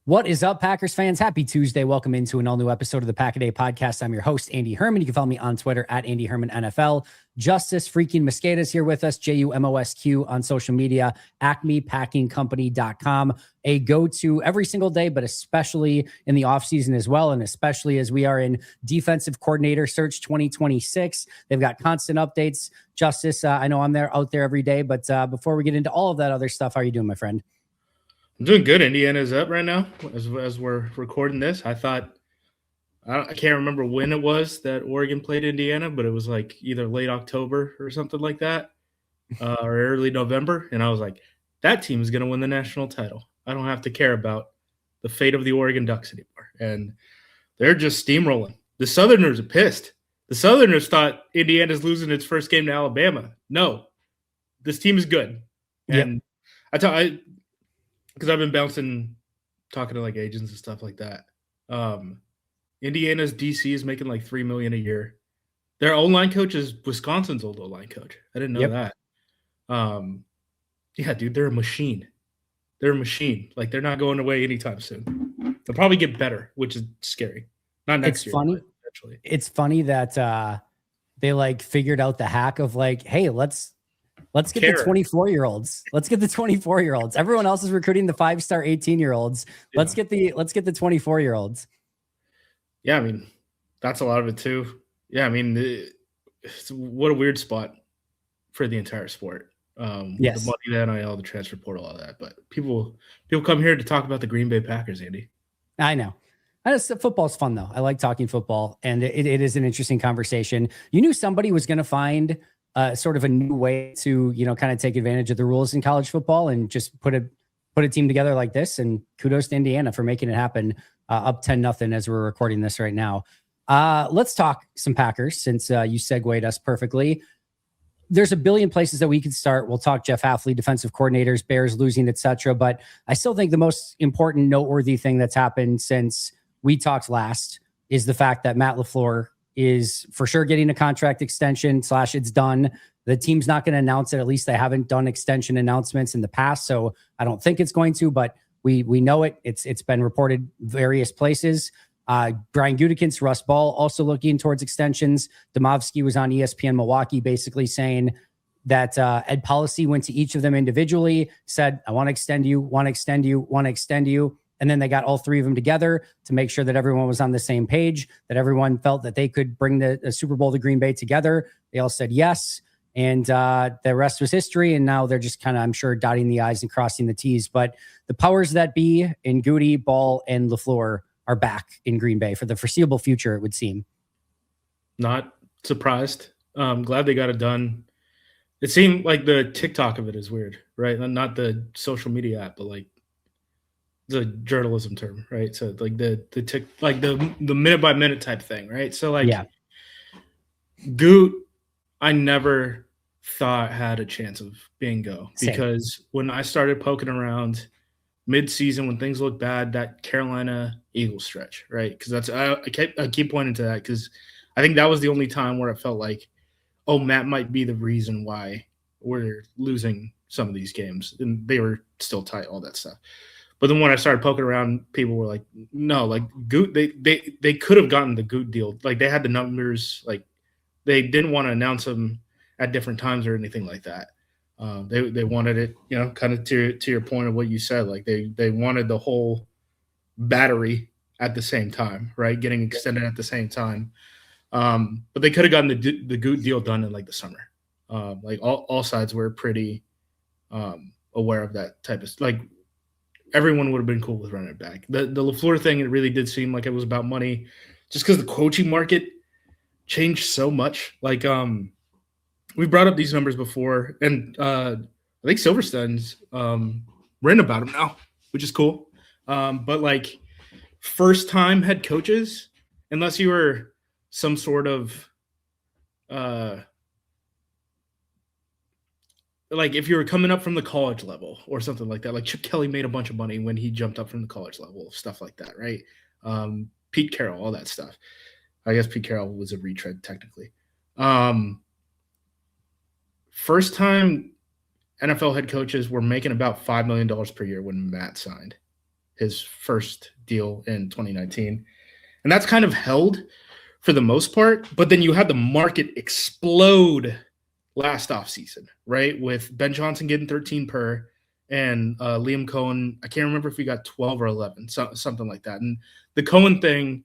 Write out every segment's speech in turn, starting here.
What is up, Packers fans? Happy Tuesday. Welcome into an all-new episode of the Pack a Day podcast. I'm your host, Andy Herman. You can follow me on Twitter at Andy Herman NFL. Justis freaking Mosqueda is here with us, JUMOSQ on social media, acmepackingcompany.com, a go-to every single day, but especially in the offseason as well, and especially as we are in defensive coordinator search 2026. They've got constant updates. Justis, I know I'm out there every day, but before we get into all of that other stuff, how are you doing, my friend? I'm doing good. Indiana's up right now as we're recording this. I can't remember when it was that Oregon played Indiana, but it was like either late October or something like that, or early November. And I was like, that team is going to win the national title. I don't have to care about the fate of the Oregon Ducks anymore. And they're just steamrolling. The Southerners are pissed. The Southerners thought Indiana's losing its first game to Alabama. No, this team is good. And because I've been talking to like agents and stuff like that. Indiana's DC is making like $3 million a year. Their O-line coach is Wisconsin's old O-line coach. I didn't know that. Yeah, dude, they're a machine. They're a machine. Like, they're not going away anytime soon. They'll probably get better, which is scary. Not next year. Funny. It's funny that they like figured out the hack of like, hey, let's get the 24-year-olds. Let's get the 24-year-olds. Everyone else is recruiting the 5-star 18-year-olds. Yeah. Let's get the 24-year-olds. Yeah, I mean, that's a lot of it too. Yeah, I mean, what a weird spot for the entire sport. Yes. The money, the NIL, the transfer portal, all that. But people come here to talk about the Green Bay Packers, Andy. I know. Football's fun, though. I like talking football, and it is an interesting conversation. You knew somebody was going to find sort of a new way to, kind of take advantage of the rules in college football and just put a team together like this. And kudos to Indiana for making it happen, up 10-0 as we're recording this right now. Let's talk some Packers since you segued us perfectly. There's a billion places that we could start. We'll talk Jeff Hafley, defensive coordinators, Bears losing, etc. But I still think the most important noteworthy thing that's happened since we talked last is the fact that Matt LaFleur is for sure getting a contract extension / it's done. The team's not going to announce it. At least they haven't done extension announcements in the past. So I don't think it's going to, but we know it. It's been reported various places. Brian Gutekunst, Russ Ball also looking towards extensions. Domovsky was on ESPN Milwaukee basically saying that Ed Policy went to each of them individually, said, I want to extend you, want to extend you, want to extend you. And then they got all three of them together to make sure that everyone was on the same page, that everyone felt that they could bring the Super Bowl to Green Bay together. They all said yes. And the rest was history. And now they're just kind of, I'm sure, dotting the I's and crossing the T's. But the powers that be in Goody, Ball, and LaFleur are back in Green Bay for the foreseeable future, it would seem. Not surprised. Glad they got it done. It seemed like the TikTok of it is weird, right? Not the social media app, but like the journalism term, right? So like the minute by minute type thing, right? So like, yeah. Goot, I never thought had a chance of being go because when I started poking around mid-season when things look bad, that Carolina Eagles stretch, right? Because that's I keep pointing to that because I think that was the only time where I felt like, oh, Matt might be the reason why we're losing some of these games, and they were still tight, all that stuff. But then when I started poking around, people were like, no, like Goot, they could have gotten the Goot deal. Like they had the numbers, like they didn't want to announce them at different times or anything like that. They wanted it, kind of to your point of what you said, like they wanted the whole battery at the same time, right? Getting extended at the same time. But they could have gotten the Goot deal done in like the summer. Like all sides were pretty aware of that type of like. Everyone would have been cool with running it back. The LaFleur thing, it really did seem like it was about money, just because the coaching market changed so much. Like we brought up these numbers before, and I think Silverstein's written about them now, which is cool. But like first-time head coaches, unless you were some sort of like if you were coming up from the college level or something like that, like Chip Kelly made a bunch of money when he jumped up from the college level, stuff like that, right? Pete Carroll, all that stuff. I guess Pete Carroll was a retread technically. First time NFL head coaches were making about $5 million per year when Matt signed his first deal in 2019. And that's kind of held for the most part. But then you had the market explode last offseason, right? With Ben Johnson getting 13 per and Liam Cohen, I can't remember if he got 12 or 11, something like that. And the Cohen thing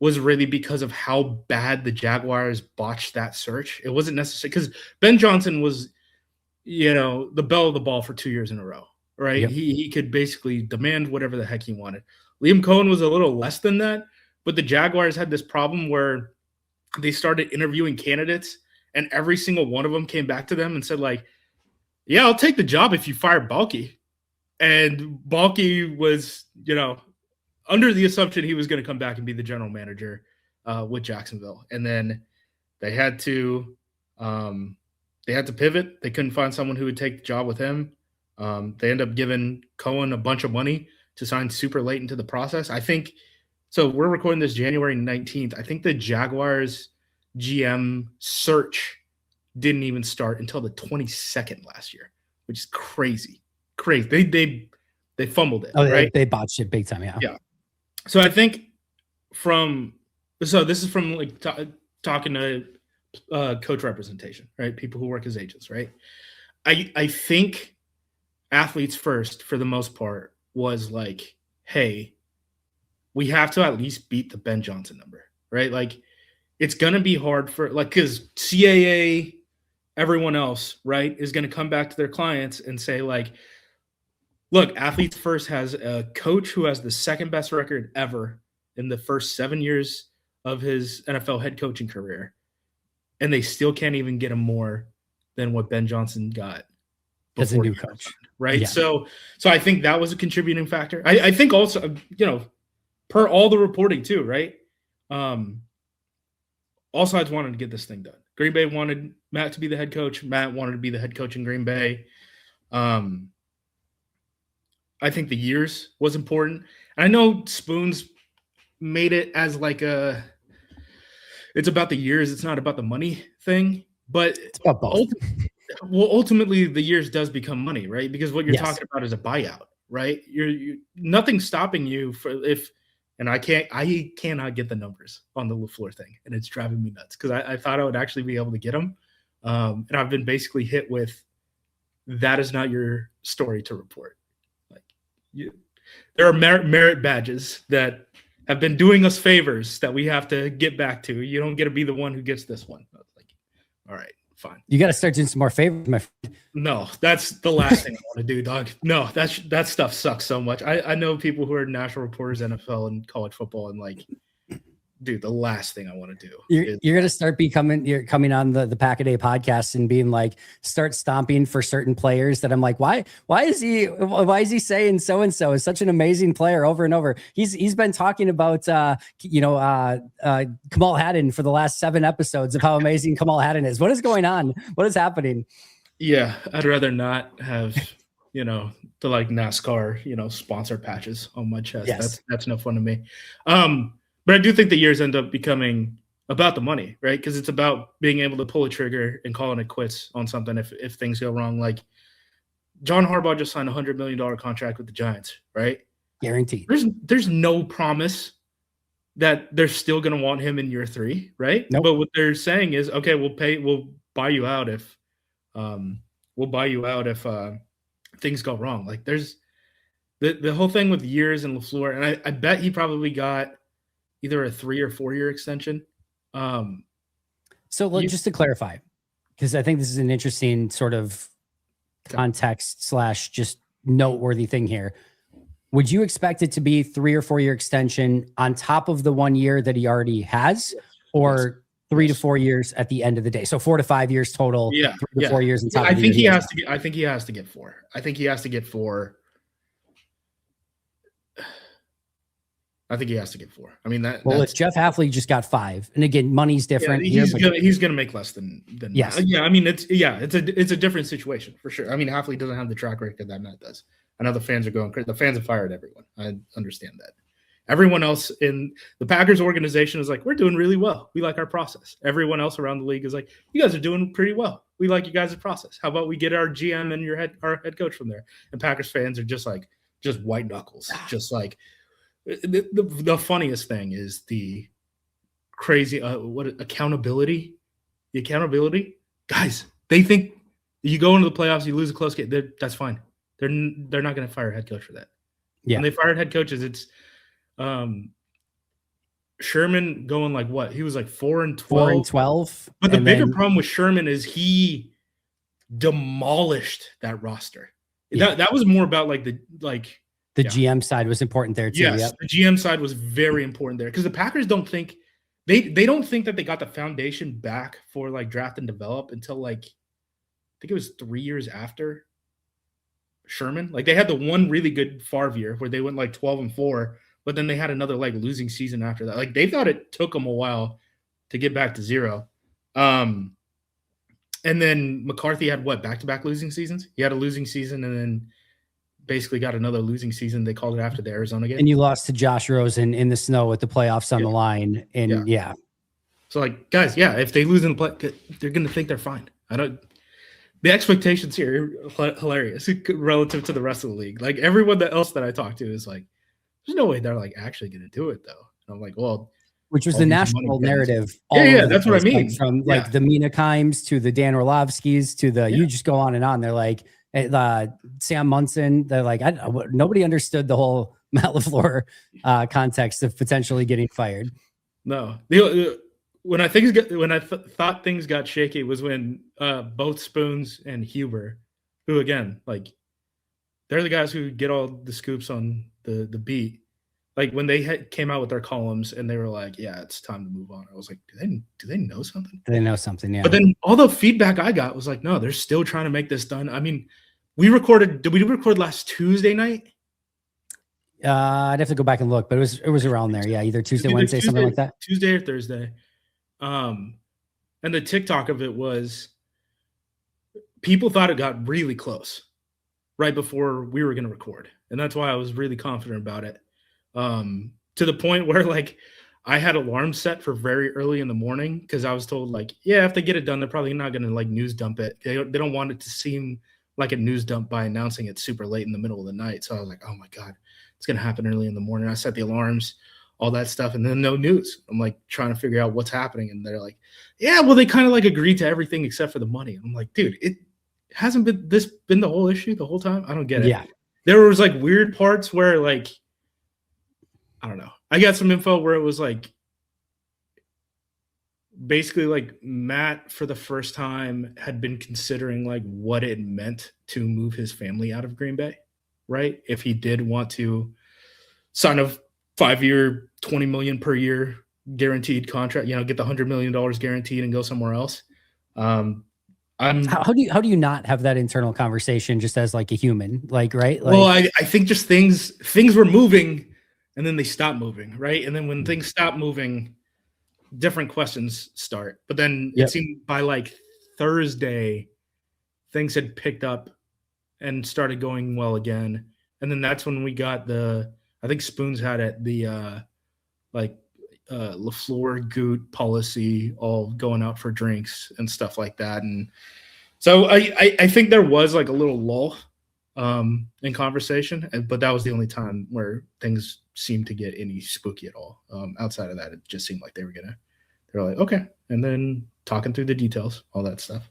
was really because of how bad the Jaguars botched that search. It wasn't necessary because Ben Johnson was, the belle of the ball for 2 years in a row, right? Yep. He could basically demand whatever the heck he wanted. Liam Cohen was a little less than that, but the Jaguars had this problem where they started interviewing candidates, and every single one of them came back to them and said, like, yeah, I'll take the job if you fire Balky. And Balky was, under the assumption he was going to come back and be the general manager with Jacksonville. And then they had to pivot. They couldn't find someone who would take the job with him. They ended up giving Cohen a bunch of money to sign super late into the process. I think – so we're recording this January 19th. I think the Jaguars GM search didn't even start until the 22nd last year, which is crazy. Crazy. They fumbled it. Oh, right? They botched it big time, yeah. Yeah. So I think this is from like talking to coach representation, right? People who work as agents, right? I think Athletes First, for the most part, was like, hey, we have to at least beat the Ben Johnson number, right? Like, it's going to be hard for, like, because CAA, everyone else, right, is going to come back to their clients and say, like, look, Athletes First has a coach who has the second best record ever in the first 7 years of his NFL head coaching career, and they still can't even get him more than what Ben Johnson got as a new coach, right? Yeah. So I think that was a contributing factor. I think also, per all the reporting too, right? All sides wanted to get this thing done. Green Bay wanted Matt to be the head coach. Matt wanted to be the head coach in Green Bay. I think the years was important. And I know Spoons made it as like it's about the years. It's not about the money thing, but it's about both. Ultimately the years does become money, right? Because what you're talking about is a buyout, right? You're nothing's stopping you and I cannot get the numbers on the LaFleur thing. And it's driving me nuts because I thought I would actually be able to get them. And I've been basically hit with, that is not your story to report. There are merit badges that have been doing us favors that we have to get back to. You don't get to be the one who gets this one. I was like, all right, fine. You got to start doing some more favors, my friend. No, that's the last thing I want to do, dog. No, that stuff sucks so much. I know people who are national reporters, NFL and college football, and like, dude, the last thing I want to do. You're going to start you're coming on the Pack a Day podcast and being like, start stomping for certain players that I'm like, why is he saying so-and-so is such an amazing player over and over? He's been talking about, Kamal Hadden for the last 7 episodes of how amazing Kamal Hadden is. What is going on? What is happening? Yeah. I'd rather not have, the like NASCAR, sponsor patches on my chest. Yes. That's no fun to me. But I do think the years end up becoming about the money, right? Because it's about being able to pull a trigger and calling it quits on something if things go wrong. Like John Harbaugh just signed a $100 million contract with the Giants, right? Guaranteed. There's no promise that they're still going to want him in year 3, right? Nope. But what they're saying is, okay, we'll buy you out if things go wrong. Like there's the whole thing with years and LaFleur, and I bet he probably got either a 3 or 4 year extension. So just to clarify, because I think this is an interesting sort of context / just noteworthy thing here. Would you expect it to be 3 or 4 year extension on top of the 1 year that he already has, or 3 to 4 years at the end of the day? So 4 to 5 years total. Yeah, 3 to 4 years on top. I think he has to get. I think he has to get 4. I think he has to get 4. I mean that. Well, if Jeff Hafley just got 5, and again, money's different. Yeah, he's gonna make less than. Yes. Yeah. I mean, it's a different situation for sure. I mean, Hafley doesn't have the track record that Matt does. I know the fans are going crazy. The fans have fired everyone. I understand that. Everyone else in the Packers organization is like, we're doing really well. We like our process. Everyone else around the league is like, you guys are doing pretty well. We like you guys' process. How about we get our GM and our head coach from there? And Packers fans are just like, just white knuckles. Just like the funniest thing is the crazy accountability. The accountability, guys. They think you go into the playoffs, you lose a close game. That's fine. They're not going to fire a head coach for that. Yeah. When they fired head coaches, it's Sherman going like what? He was like 4-12. 4-12. But the bigger problem with Sherman is he demolished that roster. Yeah. That was more about like the GM side was important there too. Yes, the GM side was very important there because the Packers don't think they don't think that they got the foundation back for like draft and develop until like I think it was 3 years after Sherman. Like they had the one really good Favre year where they went like 12-4, but then they had another like losing season after that. Like they thought it took them a while to get back to 0. And then McCarthy had what, back-to-back losing seasons? He had a losing season and then basically got another losing season. They called it after the Arizona game. And you lost to Josh Rosen in the snow with the playoffs on the line. And yeah. So like, guys, if they lose in the play, they're going to think they're fine. The expectations here are hilarious relative to the rest of the league. Like everyone else that I talk to is like, there's no way they're like actually going to do it though. And I'm like, well, which was the national narrative. That's what I mean. Like from like the Mina Kimes to the Dan Orlovskis to the, you just go on and on. They're like, Sam Munson. They're like, nobody understood the whole Matt LaFleur context of potentially getting fired. No, when I thought things got shaky was when both Spoons and Huber, who again, like they're the guys who get all the scoops on the beat. Like when they came out with their columns and they were like, yeah, it's time to move on. I was like, do they know something? They know something, yeah. But then all the feedback I got was like, no, they're still trying to make this done. I mean, did we record last Tuesday night? I'd have to go back and look, but it was around there. Yeah, either Tuesday, Wednesday, something like that. Tuesday or Thursday. And the TikTok of it was people thought it got really close right before we were going to record. And that's why I was really confident about it. To the point where like I had alarms set for very early in the morning because I was told like, yeah, if they get it done, they're probably not going to like news dump it. They don't want it to seem like a news dump by announcing it super late in the middle of the night. So I was like, oh my God, it's going to happen early in the morning. I set the alarms, all that stuff. And then no news. I'm like trying to figure out what's happening. And they're like, yeah, well, they kind of like agreed to everything except for the money. I'm like, dude, it hasn't been the whole issue the whole time. I don't get it. Yeah. There was like weird parts where like, I don't know. I got some info where it was like basically like Matt for the first time had been considering like what it meant to move his family out of Green Bay, right? If he did want to sign a 5-year, $20 million per year guaranteed contract, get the $100 million guaranteed and go somewhere else. How do you not have that internal conversation just as like a human, like, right? Like, well, I think just things were moving. And then they stop moving, right? And then when things stop moving, different questions start. But then it seemed by like Thursday, things had picked up and started going well again. And then that's when we got I think Spoons had it, the LaFleur Goot policy, all going out for drinks and stuff like that. And so I think there was like a little lull in conversation, but that was the only time where things seemed to get any spooky at all. Outside of that, it just seemed like they were like, okay. And then talking through the details, all that stuff.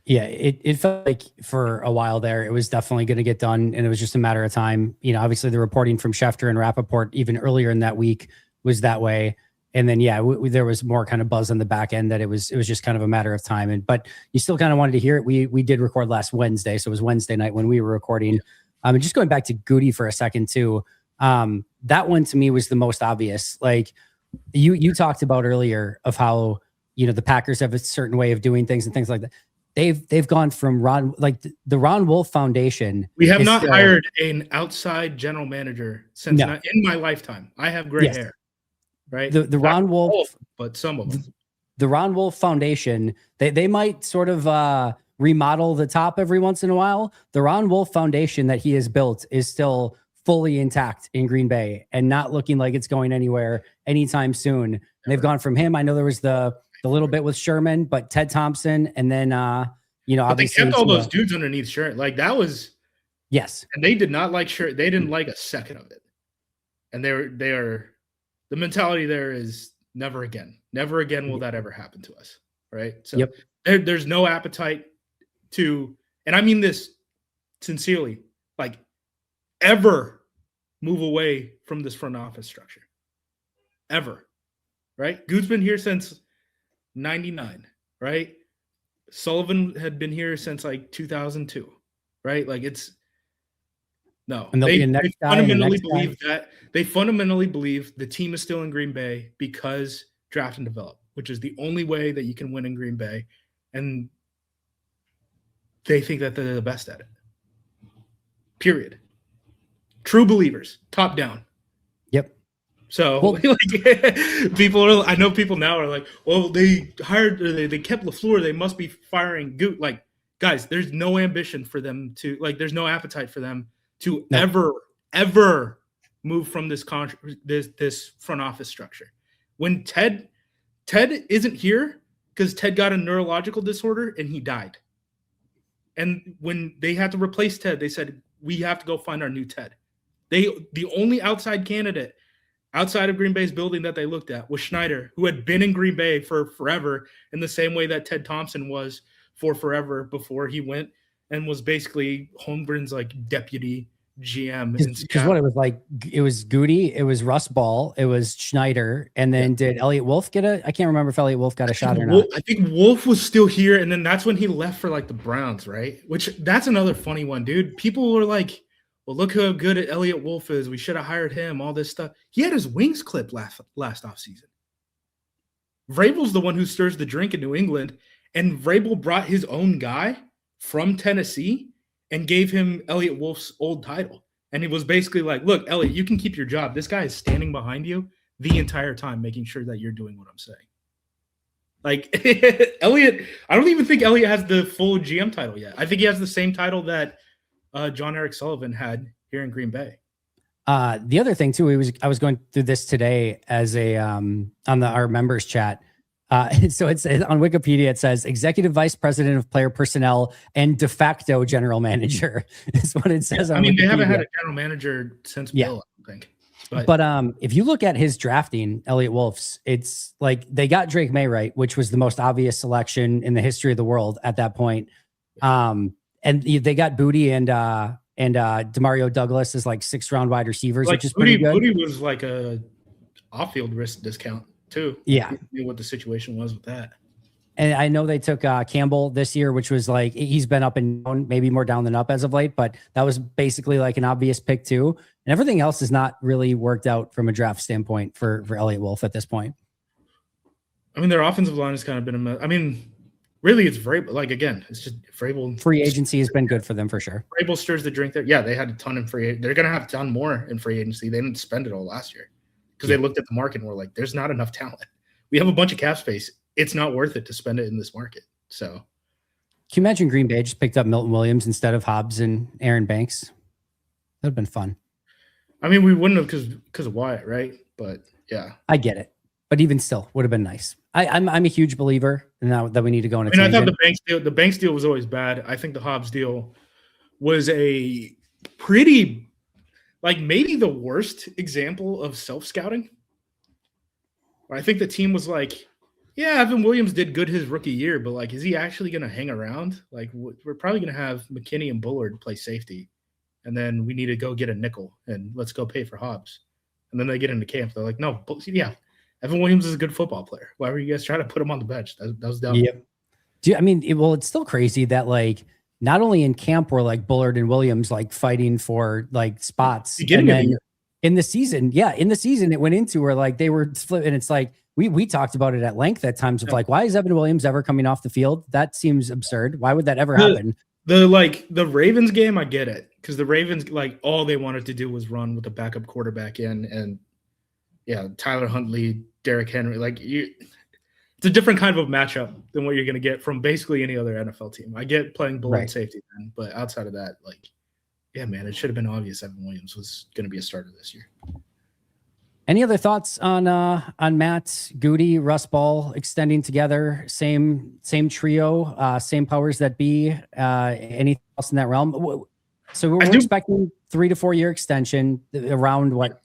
Yeah, it felt like for a while there, it was definitely going to get done. And it was just a matter of time. Obviously the reporting from Schefter and Rappaport even earlier in that week was that way. And then, there was more kind of buzz on the back end that it was just kind of a matter of time. But you still kind of wanted to hear it. We did record last Wednesday. So it was Wednesday night when we were recording. And just going back to Goody for a second too. That one to me was the most obvious. Like you talked about earlier of how, the Packers have a certain way of doing things and things like that. They've gone from the Ron Wolf Foundation. We have not hired an outside general manager since in my lifetime. I have gray hair. Right. The Ron Wolf, but some of them. The Ron Wolf Foundation, they might sort of remodel the top every once in a while. The Ron Wolf Foundation that he has built is still fully intact in Green Bay and not looking like it's going anywhere anytime soon. And they've gone from him. I know there was the little bit with Sherman, but Ted Thompson, and then but obviously they kept all those dudes underneath Sherman. Like that was Yes. And they did not like they didn't like a second of it. And the mentality there is never again. Never again will that ever happen to us. Right. So there's no appetite to, and I mean this sincerely, like ever move away from this front office structure. Ever. Right? Gute's been here since 99, right? Sullivan had been here since like 2002, right? Like it's no. And they fundamentally believe that they fundamentally believe the team is still in Green Bay because draft and develop, which is the only way that you can win in Green Bay, and they think that they're the best at it. Period. True believers, top down. Yep. So I know people now are like, well, they hired, or they kept LaFleur, they must be firing Gute. Like, guys, there's no ambition for them to, like, there's no appetite for them to ever move from this front office structure. When Ted isn't here because Ted got a neurological disorder and he died. And when they had to replace Ted, they said, we have to go find our new Ted. The only outside candidate outside of Green Bay's building that they looked at was Schneider, who had been in Green Bay for forever, in the same way that Ted Thompson was for forever before he went and was basically Holmgren's like deputy GM. Because what it was like, it was Goody, it was Russ Ball, it was Schneider, and then did Elliot Wolf get I can't remember if Elliot Wolf got a shot or not. I think Wolf was still here, and then that's when he left for like the Browns, right? Which that's another funny one, dude. People were like, well, look how good Elliot Wolf is. We should have hired him, all this stuff. He had his wings clipped last offseason. Vrabel's the one who stirs the drink in New England, and Vrabel brought his own guy from Tennessee and gave him Elliot Wolf's old title. And he was basically like, look, Elliot, you can keep your job. This guy is standing behind you the entire time, making sure that you're doing what I'm saying. Like, Elliot, I don't even think Elliot has the full GM title yet. I think he has the same title that John Eric Sullivan had here in Green Bay. The other thing too, I was going through this today as our members chat. So it's on Wikipedia, it says executive vice president of player personnel and de facto general manager is what it says. I mean, they haven't had a general manager since Bill, I think. But if you look at his drafting, Elliot Wolf's, it's like they got Drake May right, which was the most obvious selection in the history of the world at that point. And they got Booty and Demario Douglas as like 6th round wide receivers, like which is pretty good. Booty was like a off-field risk discount too. Yeah. What the situation was with that. And I know they took Campbell this year, which was like, he's been up and down, maybe more down than up as of late, but that was basically like an obvious pick too. And everything else has not really worked out from a draft standpoint for Elliot Wolf at this point. I mean, their offensive line has kind of been a mess. I mean, really, it's Vrabel. Like, again, it's just Vrabel. Free agency has been good for them for sure. Vrabel stirs the drink there. Yeah, they had a ton in free. They're going to have a ton more in free agency. They didn't spend it all last year because they looked at the market and were like, there's not enough talent. We have a bunch of cap space. It's not worth it to spend it in this market. So, can you imagine Green Bay just picked up Milton Williams instead of Hobbs and Aaron Banks? That would have been fun. I mean, we wouldn't have because of Wyatt, right? But yeah, I get it. But even still, would have been nice. I'm a huge believer now that we need to go on a tangent. I thought the Banks deal was always bad. I think the Hobbs deal was a pretty, like, maybe the worst example of self-scouting. I think the team was like, yeah, Evan Williams did good his rookie year, but like, is he actually going to hang around? Like, we're probably going to have McKinney and Bullard play safety, and then we need to go get a nickel and let's go pay for Hobbs. And then they get into camp. They're like, no, yeah. Evan Williams is a good football player. Why were you guys trying to put him on the bench? That was dumb. Yep. It's still crazy that like not only in camp were like Bullard and Williams like fighting for like spots, and then in the season it went into where like they were split, and it's like we talked about it at length at times of like, why is Evan Williams ever coming off the field? That seems absurd. Why would that ever happen? The Ravens game, I get it, because the Ravens, like, all they wanted to do was run with the backup quarterback in, and yeah, Tyler Huntley, Derrick Henry, like, it's a different kind of matchup than what you're going to get from basically any other NFL team. I get playing Bullard safety, man, but outside of that, like, yeah, man, it should have been obvious Evan Williams was going to be a starter this year. Any other thoughts on Matt, Goody, Russ Ball extending together, same trio, same powers that be? Anything else in that realm? So we're expecting 3 to 4 year extension around what,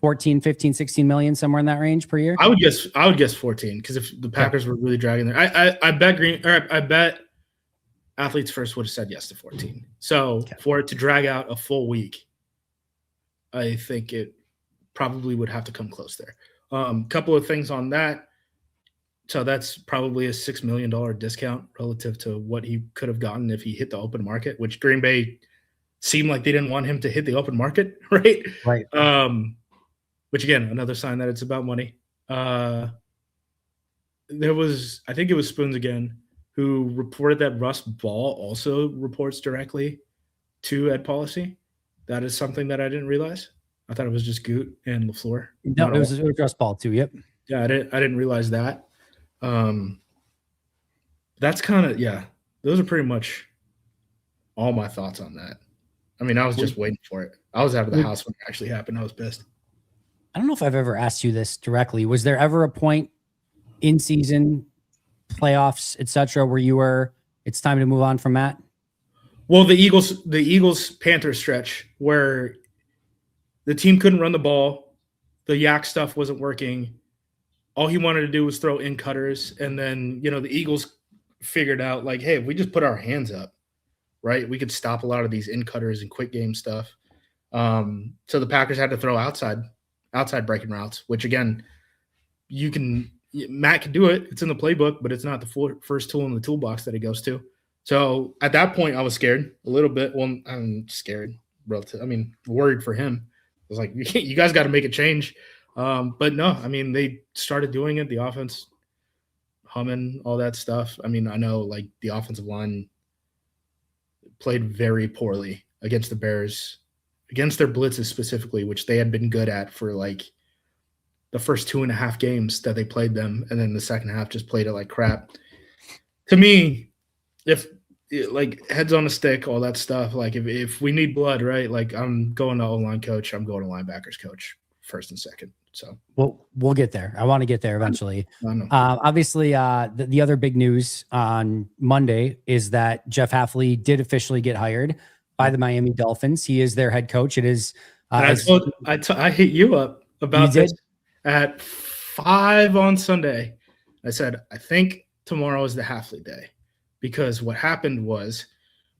14, 15, 16 million, somewhere in that range per year. I would guess 14, because if the Packers were really dragging there, I bet Athletes First would have said yes to 14. So for it to drag out a full week, I think it probably would have to come close there. Couple of things on that. So that's probably a $6 million discount relative to what he could have gotten if he hit the open market, which Green Bay seemed like they didn't want him to hit the open market, right? Right. Which again, another sign that it's about money. I think it was Spoons again, who reported that Russ Ball also reports directly to Ed Policy. That is something that I didn't realize. I thought it was just Gut and LaFleur. No, it was Russ Ball too. Yep. Yeah, I didn't realize that. That's kind of, those are pretty much all my thoughts on that. I mean, I was just waiting for it. I was out of the house when it actually happened. I was pissed. I don't know if I've ever asked you this directly. Was there ever a point in season, playoffs, etc., where you were, it's time to move on from Matt? Well, the Eagles Panthers stretch where the team couldn't run the ball, the yak stuff wasn't working. All he wanted to do was throw in cutters, and then the Eagles figured out, like, hey, if we just put our hands up, right, we could stop a lot of these in cutters and quick game stuff. So the Packers had to throw outside breaking routes, which again, Matt can do it. It's in the playbook, but it's not the first tool in the toolbox that he goes to. So at that point, I was scared a little bit. Well, I'm scared, worried for him. I was like, you guys got to make a change. But no, they started doing it. The offense humming, all that stuff. I know like the offensive line played very poorly against the Bears, against their blitzes specifically, which they had been good at for like the first 2.5 games that they played them. And then the second half just played it like crap. To me, if like heads on a stick, all that stuff, like if we need blood, right? Like I'm going to O-line coach, I'm going to linebackers coach first and second. So we'll get there. I want to get there eventually. Obviously, the other big news on Monday is that Jeff Hafley did officially get hired by the Miami Dolphins. He is their head coach. It is. I hit you up about this at 5 on Sunday. I said, I think tomorrow is the Hafley day, because what happened was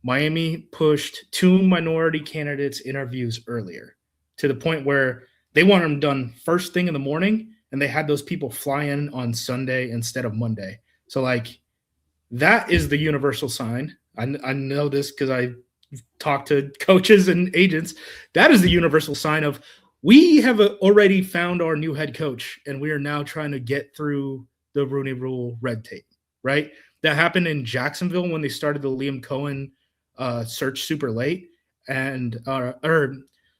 Miami pushed 2 minority candidates interviews earlier to the point where they wanted them done first thing in the morning, and they had those people fly in on Sunday instead of Monday. So, like, that is the universal sign. I know this because I talked to coaches and agents. That is the universal sign of we have already found our new head coach, and we are now trying to get through the Rooney Rule red tape, right? That happened in Jacksonville when they started the Liam Cohen search super late and or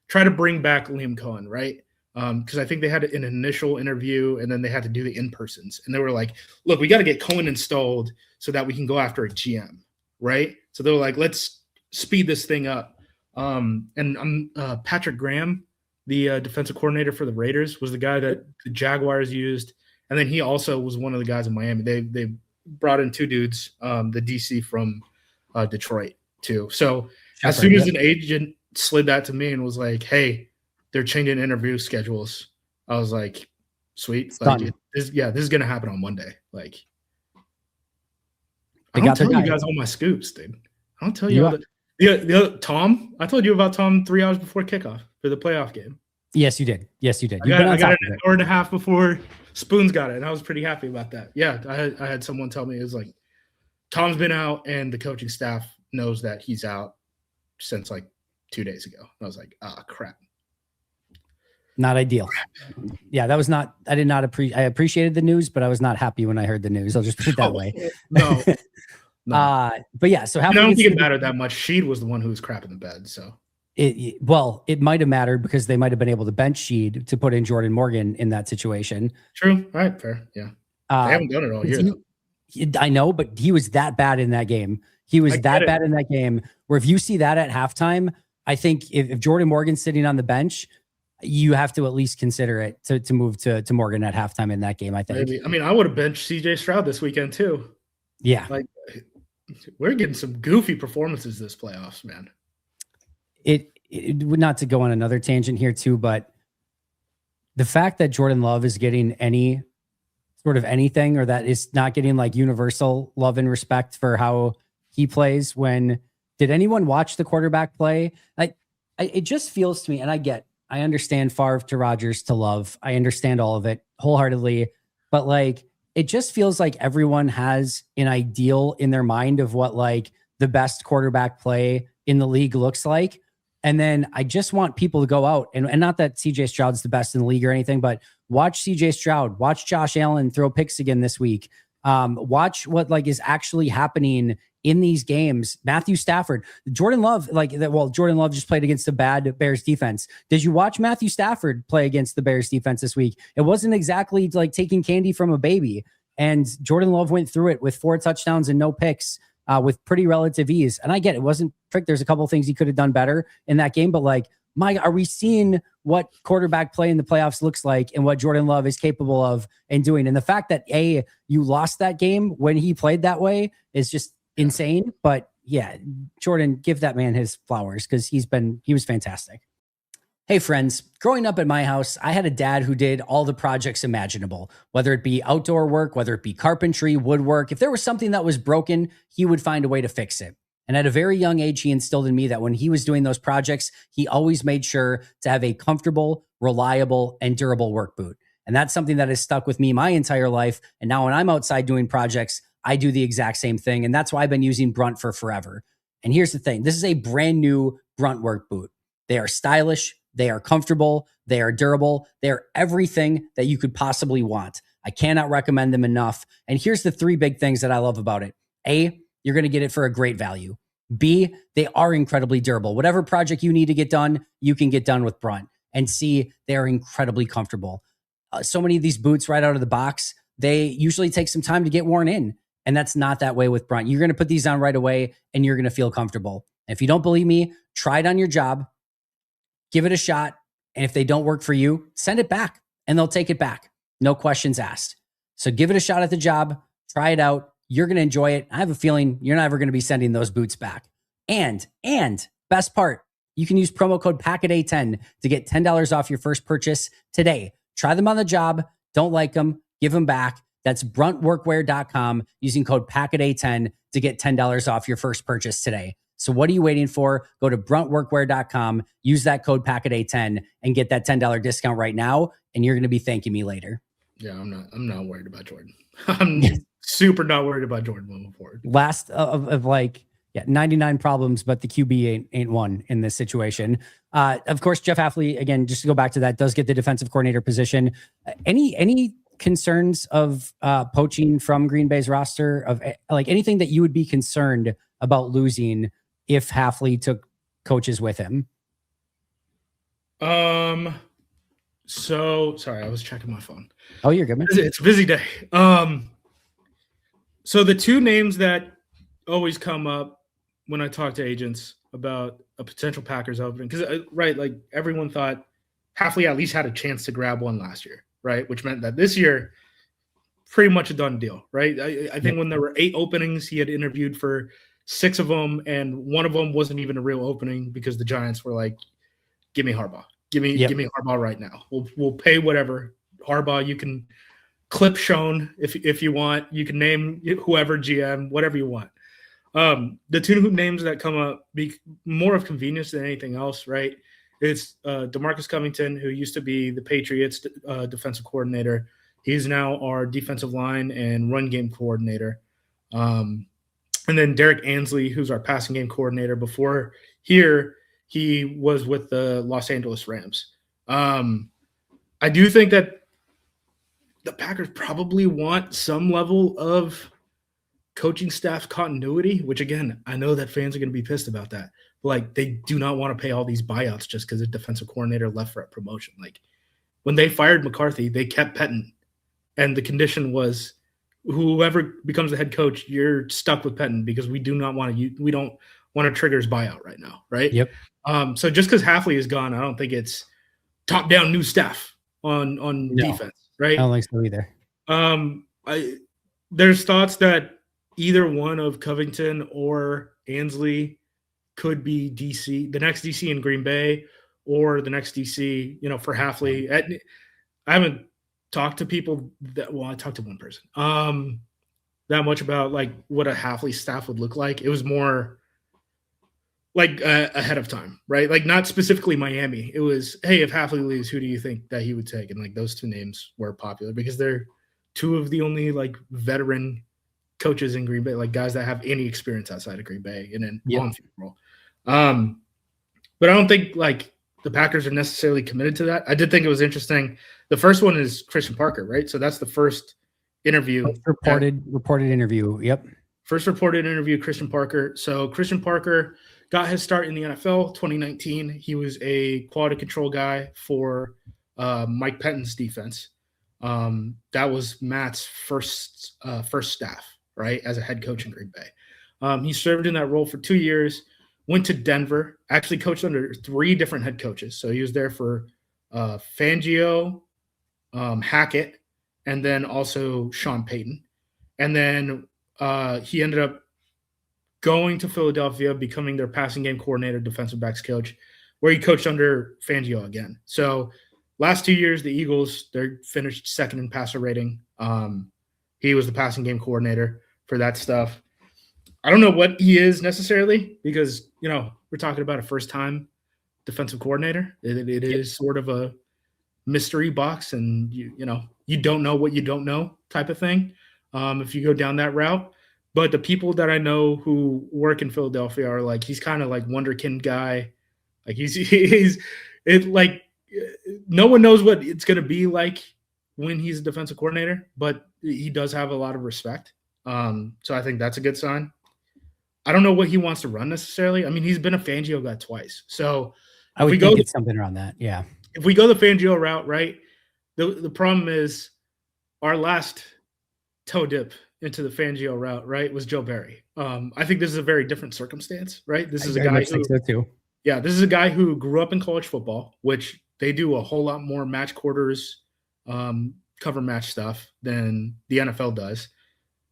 try to bring back Liam Cohen, right? Because I think they had an initial interview and then they had to do the in-persons. And they were like, look, we got to get Cohen installed so that we can go after a GM, right? So they were like, let's speed this thing up. And Patrick Graham, the defensive coordinator for the Raiders, was the guy that the Jaguars used. And then he also was one of the guys in Miami. They brought in 2 dudes, the DC from Detroit too. So as soon as an agent slid that to me and was like, hey, they're changing interview schedules, I was like, sweet. Like, this is going to happen on Monday. Like, I don't tell you guys all my scoops, dude. I don't tell you all the other Tom. I told you about Tom 3 hours before kickoff for the playoff game. Yes, you did. I got it an hour and a half before Spoons got it, and I was pretty happy about that. Yeah, I had someone tell me, it was like, Tom's been out, and the coaching staff knows that he's out since like 2 days ago. I was like, crap. Not ideal. Yeah, that was not. I did not appreciate. I appreciated the news, but I was not happy when I heard the news. I'll just put it that way. No. But yeah. So I don't think it mattered that much. Sheed was the one who was crapping the bed. So it might have mattered because they might have been able to bench Sheed to put in Jordan Morgan in that situation. True. All right. Fair. Yeah. They haven't done it all year. I know, but he was that bad in that game. He was that bad in that game. Where if you see that at halftime, I think if Jordan Morgan's sitting on the bench, you have to at least consider it to move to Morgan at halftime in that game, I think. Maybe. I mean, I would have benched CJ Stroud this weekend too. Yeah. Like, we're getting some goofy performances this playoffs, man. it would, not to go on another tangent here too, but the fact that Jordan Love is getting any sort of anything, or that is not getting like universal love and respect for how he plays. When did anyone watch the quarterback play? It just feels to me, and I understand Favre to Rodgers to Love. I understand all of it wholeheartedly, but like, it just feels like everyone has an ideal in their mind of what like the best quarterback play in the league looks like. And then I just want people to go out and not that CJ Stroud's the best in the league or anything, but watch CJ Stroud, watch Josh Allen throw picks again this week. Watch what like is actually happening in these games. Matthew Stafford, Jordan Love, Jordan Love just played against the bad Bears defense. Did you watch Matthew Stafford play against the Bears defense this week? It wasn't exactly like taking candy from a baby. And Jordan Love went through it with 4 touchdowns and no picks with pretty relative ease. And I get it wasn't perfect. There's a couple of things he could have done better in that game, but like, are we seeing what quarterback play in the playoffs looks like and what Jordan Love is capable of and doing? And the fact that you lost that game when he played that way is just insane. But yeah, Jordan, give that man his flowers because he was fantastic. Hey friends, growing up at my house, I had a dad who did all the projects imaginable, whether it be outdoor work, whether it be carpentry, woodwork. If there was something that was broken, he would find a way to fix it. And at a very young age, he instilled in me that when he was doing those projects, he always made sure to have a comfortable, reliable, and durable work boot. And that's something that has stuck with me my entire life. And now when I'm outside doing projects, I do the exact same thing. And that's why I've been using Brunt for forever. And here's the thing. This is a brand new Brunt work boot. They are stylish. They are comfortable. They are durable. They are everything that you could possibly want. I cannot recommend them enough. And here's the 3 big things that I love about it. A, you're going to get it for a great value. B, they are incredibly durable. Whatever project you need to get done, you can get done with Brunt. And C, they are incredibly comfortable. So many of these boots right out of the box, they usually take some time to get worn in. And that's not that way with Brunt. You're going to put these on right away and you're going to feel comfortable. And if you don't believe me, try it on your job, give it a shot. And if they don't work for you, send it back and they'll take it back. No questions asked. So give it a shot at the job, try it out. You're going to enjoy it. I have a feeling you're never going to be sending those boots back. And best part, you can use promo code PACKET10 to get $10 off your first purchase today. Try them on the job. Don't like them, give them back. That's bruntworkwear.com using code PACKET10 to get $10 off your first purchase today. So what are you waiting for? Go to bruntworkwear.com, use that code PACKET10 and get that $10 discount right now. And you're going to be thanking me later. Yeah, I'm not worried about Jordan. I'm super not worried about Jordan moving forward. Last of 99 problems, but the QB ain't one in this situation. Of course, Jeff Hafley, again, just to go back to that, does get the defensive coordinator position. Any concerns of poaching from Green Bay's roster, of like anything that you would be concerned about losing if Hafley took coaches with him? So sorry, I was checking my phone. Oh, you're good, man. It's a busy day. So the 2 names that always come up when I talk to agents about a potential Packers opening, because right, like everyone thought Hafley at least had a chance to grab one last year, right? Which meant that this year, pretty much a done deal, right? I think when there were 8 openings, he had interviewed for 6 of them, and one of them wasn't even a real opening because the Giants were like, "Give me Harbaugh, give me Harbaugh right now. We'll pay whatever. Harbaugh, you can clip shown if you want. You can name whoever GM, whatever you want." The 2 names that come up, be more of convenience than anything else, right? It's DeMarcus Covington, who used to be the Patriots defensive coordinator. He's now our defensive line and run game coordinator. And then Derek Ansley, who's our passing game coordinator. Before here, he was with the Los Angeles Rams. I do think that the Packers probably want some level of coaching staff continuity, which again, I know that fans are going to be pissed about that. But like, they do not want to pay all these buyouts just because the defensive coordinator left for a promotion. Like when they fired McCarthy, they kept Pettin, and the condition was whoever becomes the head coach, you're stuck with Pettin because we don't want to trigger his buyout right now, right? Yep. So just because Hafley is gone, I don't think it's top down new staff on defense, right? I don't think so either. There's thoughts that either one of Covington or Ansley could be DC, the next DC in Green Bay, or the next DC, for Hafley. I haven't talked to people I talked to one person that much about like what a Hafley staff would look like. It was more like ahead of time, right? Like not specifically Miami. It was, hey, if Hafley leaves, who do you think that he would take? And like those two names were popular because they're two of the only like veteran coaches in Green Bay, like guys that have any experience outside of Green Bay and then on-field role. But I don't think like the Packers are necessarily committed to that. I did think it was interesting. The first one is Christian Parker, right? So that's the first interview. Reported interview. Yep. First reported interview, Christian Parker. So Christian Parker got his start in the NFL 2019. He was a quality control guy for Mike Pettine's defense. That was Matt's first staff, right, as a head coach in Green Bay. He served in that role for 2 years, went to Denver, actually coached under 3 different head coaches. So he was there for Fangio, Hackett, and then also Sean Payton. And then he ended up going to Philadelphia, becoming their passing game coordinator, defensive backs coach, where he coached under Fangio again. So last 2 years, the Eagles, they're finished second in passer rating. He was the passing game coordinator for that stuff. I don't know what he is necessarily because, we're talking about a first-time defensive coordinator. It is sort of a mystery box, and you don't know what you don't know type of thing if you go down that route. But the people that I know who work in Philadelphia are like, he's kind of like wonderkind guy. Like no one knows what it's going to be like when he's a defensive coordinator, but he does have a lot of respect. So I think that's a good sign. I don't know what he wants to run necessarily. I mean, he's been a Fangio guy twice. So I would think it's something around that. Yeah. If we go the Fangio route, right, the problem is our last toe dip into the Fangio route, right, was Joe Barry. I think this is a very different circumstance, right? This is a guy who, too. Yeah, this is a guy who grew up in college football, which they do a whole lot more match quarters, cover match stuff than the NFL does.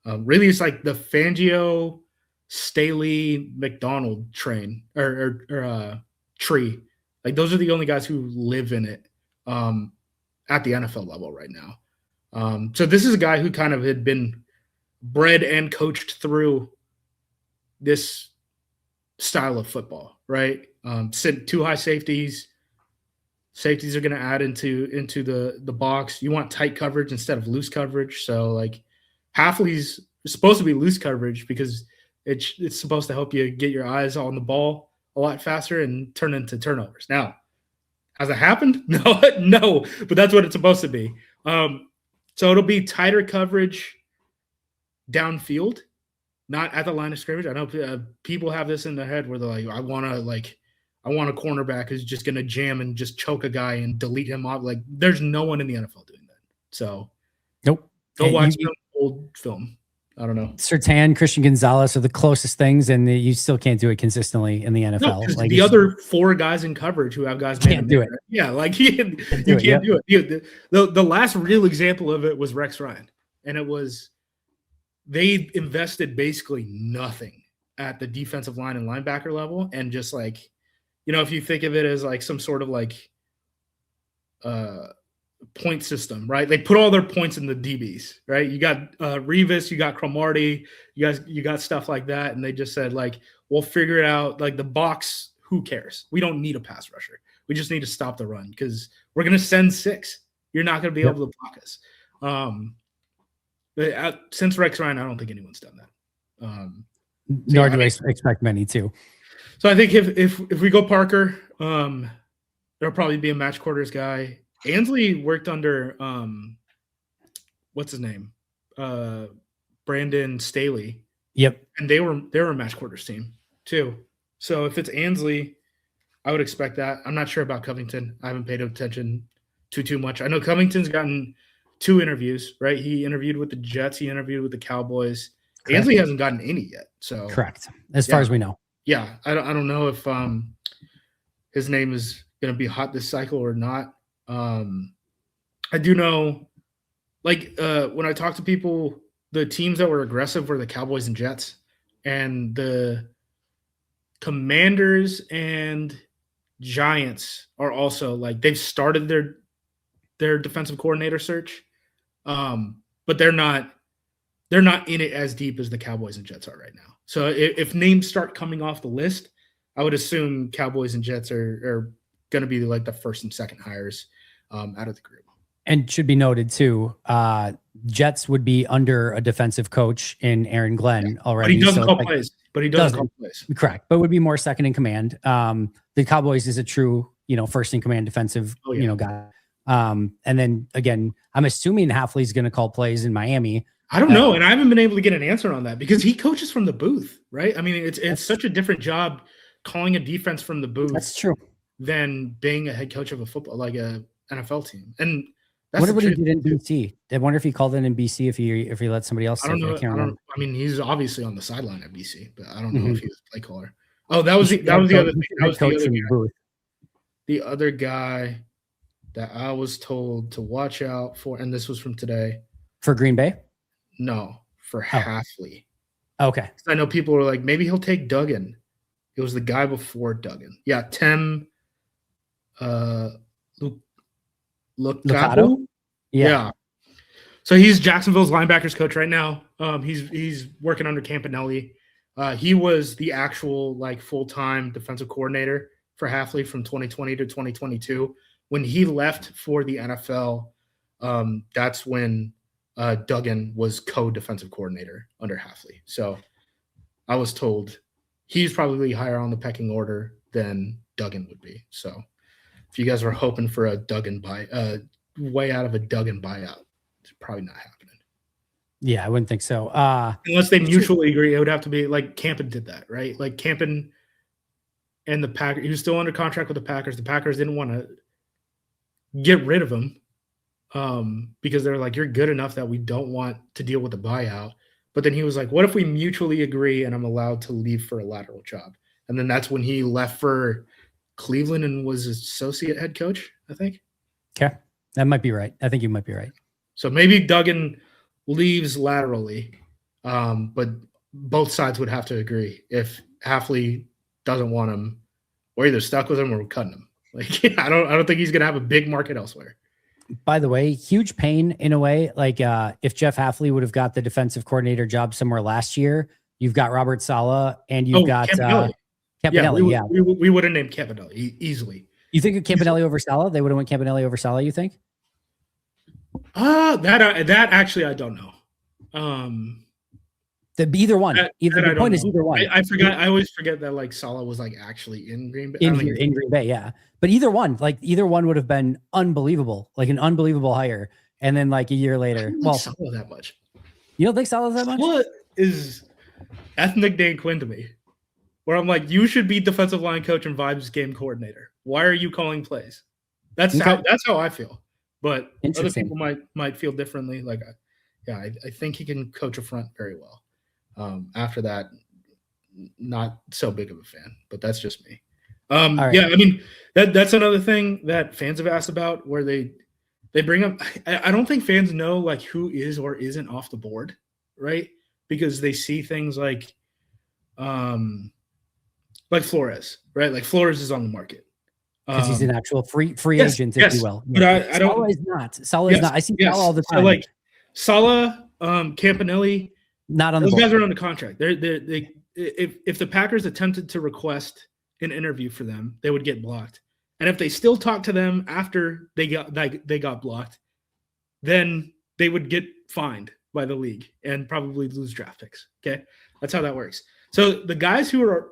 Really, it's like the Fangio, Staley, McDonald train or tree. Like those are the only guys who live in it at the NFL level right now. So this is a guy who kind of had been bred and coached through this style of football, right? Sit 2 high safeties. Safeties are going to add into the box. You want tight coverage instead of loose coverage. So like Hafley's supposed to be loose coverage because it's supposed to help you get your eyes on the ball a lot faster and turn into turnovers. Now, has it happened? No, but that's what it's supposed to be. So it'll be tighter coverage downfield, not at the line of scrimmage. I know people have this in their head where they're like, I want a cornerback who's just going to jam and just choke a guy and delete him off. Like, there's no one in the NFL doing that. So, nope. Go watch some old film. I don't know. Surtain, Christian Gonzalez are the closest things, and you still can't do it consistently in the NFL. No, like the other 4 guys in coverage who have guys can't do it. Yeah, like you can't do it. The last real example of it was Rex Ryan, and it was they invested basically nothing at the defensive line and linebacker level, and just like, if you think of it as like some sort of like point system, right? They put all their points in the DBs, right? You got Revis, you got Cromartie, you got stuff like that, and they just said like, we'll figure it out. Like the box, who cares? We don't need a pass rusher. We just need to stop the run because we're gonna send 6. You're not gonna be able to block us. But since Rex Ryan, I don't think anyone's done that. Nor do I expect many to. So I think if we go Parker, there'll probably be a match quarters guy. Ansley worked under what's his name? Brandon Staley. Yep. And they were a match quarters team too. So if it's Ansley, I would expect that. I'm not sure about Covington. I haven't paid attention too much. I know Covington's gotten 2 interviews, right? He interviewed with the Jets, he interviewed with the Cowboys. Correct. Ansley hasn't gotten any yet. So correct. As far as we know. Yeah. I don't know if his name is gonna be hot this cycle or not. I do know, like, when I talk to people, the teams that were aggressive were the Cowboys and Jets, and the Commanders and Giants are also like they've started their defensive coordinator search, but they're not in it as deep as the Cowboys and Jets are right now. So if names start coming off the list, I would assume Cowboys and Jets are going to be like the first and second hires out of the group. And should be noted too, Jets would be under a defensive coach in Aaron Glenn already. But he doesn't call plays. But he doesn't call plays. Correct. But would be more second in command. The Cowboys is a true, first in command defensive, guy. And then again, I'm assuming Hafley's going to call plays in Miami. I don't know. And I haven't been able to get an answer on that because he coaches from the booth, right? I mean, it's such a different job calling a defense from the booth. That's true. Than being a head coach of a football, like a NFL team. And that's wonder what he did in BC. I wonder if he called in BC if he let somebody else. I don't know. I mean, he's obviously on the sideline at BC, but I don't know if he was a play caller. Oh, that was the other thing. That was the other guy that I was told to watch out for, and this was from today. For Green Bay? No, for Hafley. Okay. I know people were like, maybe he'll take Duggan. It was the guy before Duggan. Yeah, Tim Lucado? Yeah. So he's Jacksonville's linebackers coach right now. He's working under Campanelli. He was the actual full-time defensive coordinator for Hafley from 2020 to 2022. When he left for the NFL, that's when Duggan was co-defensive coordinator under Hafley. So I was told he's probably higher on the pecking order than Duggan would be. So if you guys were hoping for a Duggan way out of a Duggan buyout, it's probably not happening. Yeah, I wouldn't think so. Unless they mutually agree, it would have to be like Campen did that, right? Like Campen and the Packers, he was still under contract with the Packers. The Packers didn't want to get rid of him because they're like, you're good enough that we don't want to deal with the buyout. But then he was like, what if we mutually agree and I'm allowed to leave for a lateral job? And then that's when he left for Cleveland and was associate head coach, I think. Okay. That might be right. I think you might be right. So maybe Duggan leaves laterally, but both sides would have to agree. If Hafley doesn't want him, we're either stuck with him or we're cutting him. I don't think he's going to have a big market elsewhere. By the way, huge pain in a way. If Jeff Hafley would have got the defensive coordinator job somewhere last year, you've got Robert Saleh and you've got Campanelli. Yeah, we would have named Campanelli easily. You think of Campanelli over Saleh? They would have went Campanelli over Saleh, you think? That actually I don't know. Either one. The point is either one. I forgot. I always forget that Saleh was actually in Green Bay. In Green Bay, yeah. But either one would have been unbelievable, an unbelievable hire. And then a year later, Saleh that much. You don't think Saleh that much? What is ethnic Dan Quinn to me? Where I'm like, you should be defensive line coach and vibes game coordinator. Why are you calling plays? That's how I feel. But other people might feel differently. I think he can coach a front very well. After that, not so big of a fan, but that's just me. Right. Yeah, I mean that's another thing that fans have asked about, where they bring up. I don't think fans know who is or isn't off the board, right? Because they see things like Flores, right? Flores is on the market because he's an actual free agent, if you will. But I don't. Saleh is not. Saleh is not. I see Saleh all the time. So Saleh, Campanelli, not on the those board. guys are under contract. If the Packers attempted to request an interview for them, they would get blocked. And if they still talk to them after they got blocked, then they would get fined by the league and probably lose draft picks. Okay, that's how that works. So the guys who are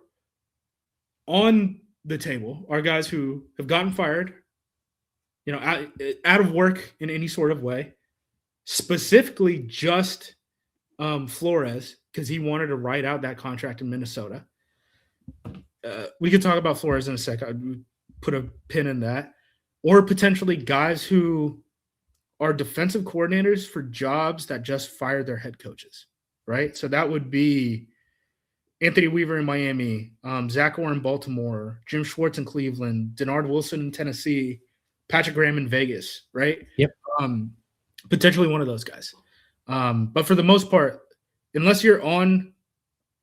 on the table are guys who have gotten fired, out of work in any sort of way, specifically just Flores, because he wanted to write out that contract in Minnesota. We could talk about Flores in a sec. I'd put a pin in that. Or potentially guys who are defensive coordinators for jobs that just fired their head coaches, right? So that would be Anthony Weaver in Miami, Zach Orr in Baltimore, Jim Schwartz in Cleveland, Denard Wilson in Tennessee, Patrick Graham in Vegas, right? Yep. Potentially one of those guys. But for the most part, unless you're on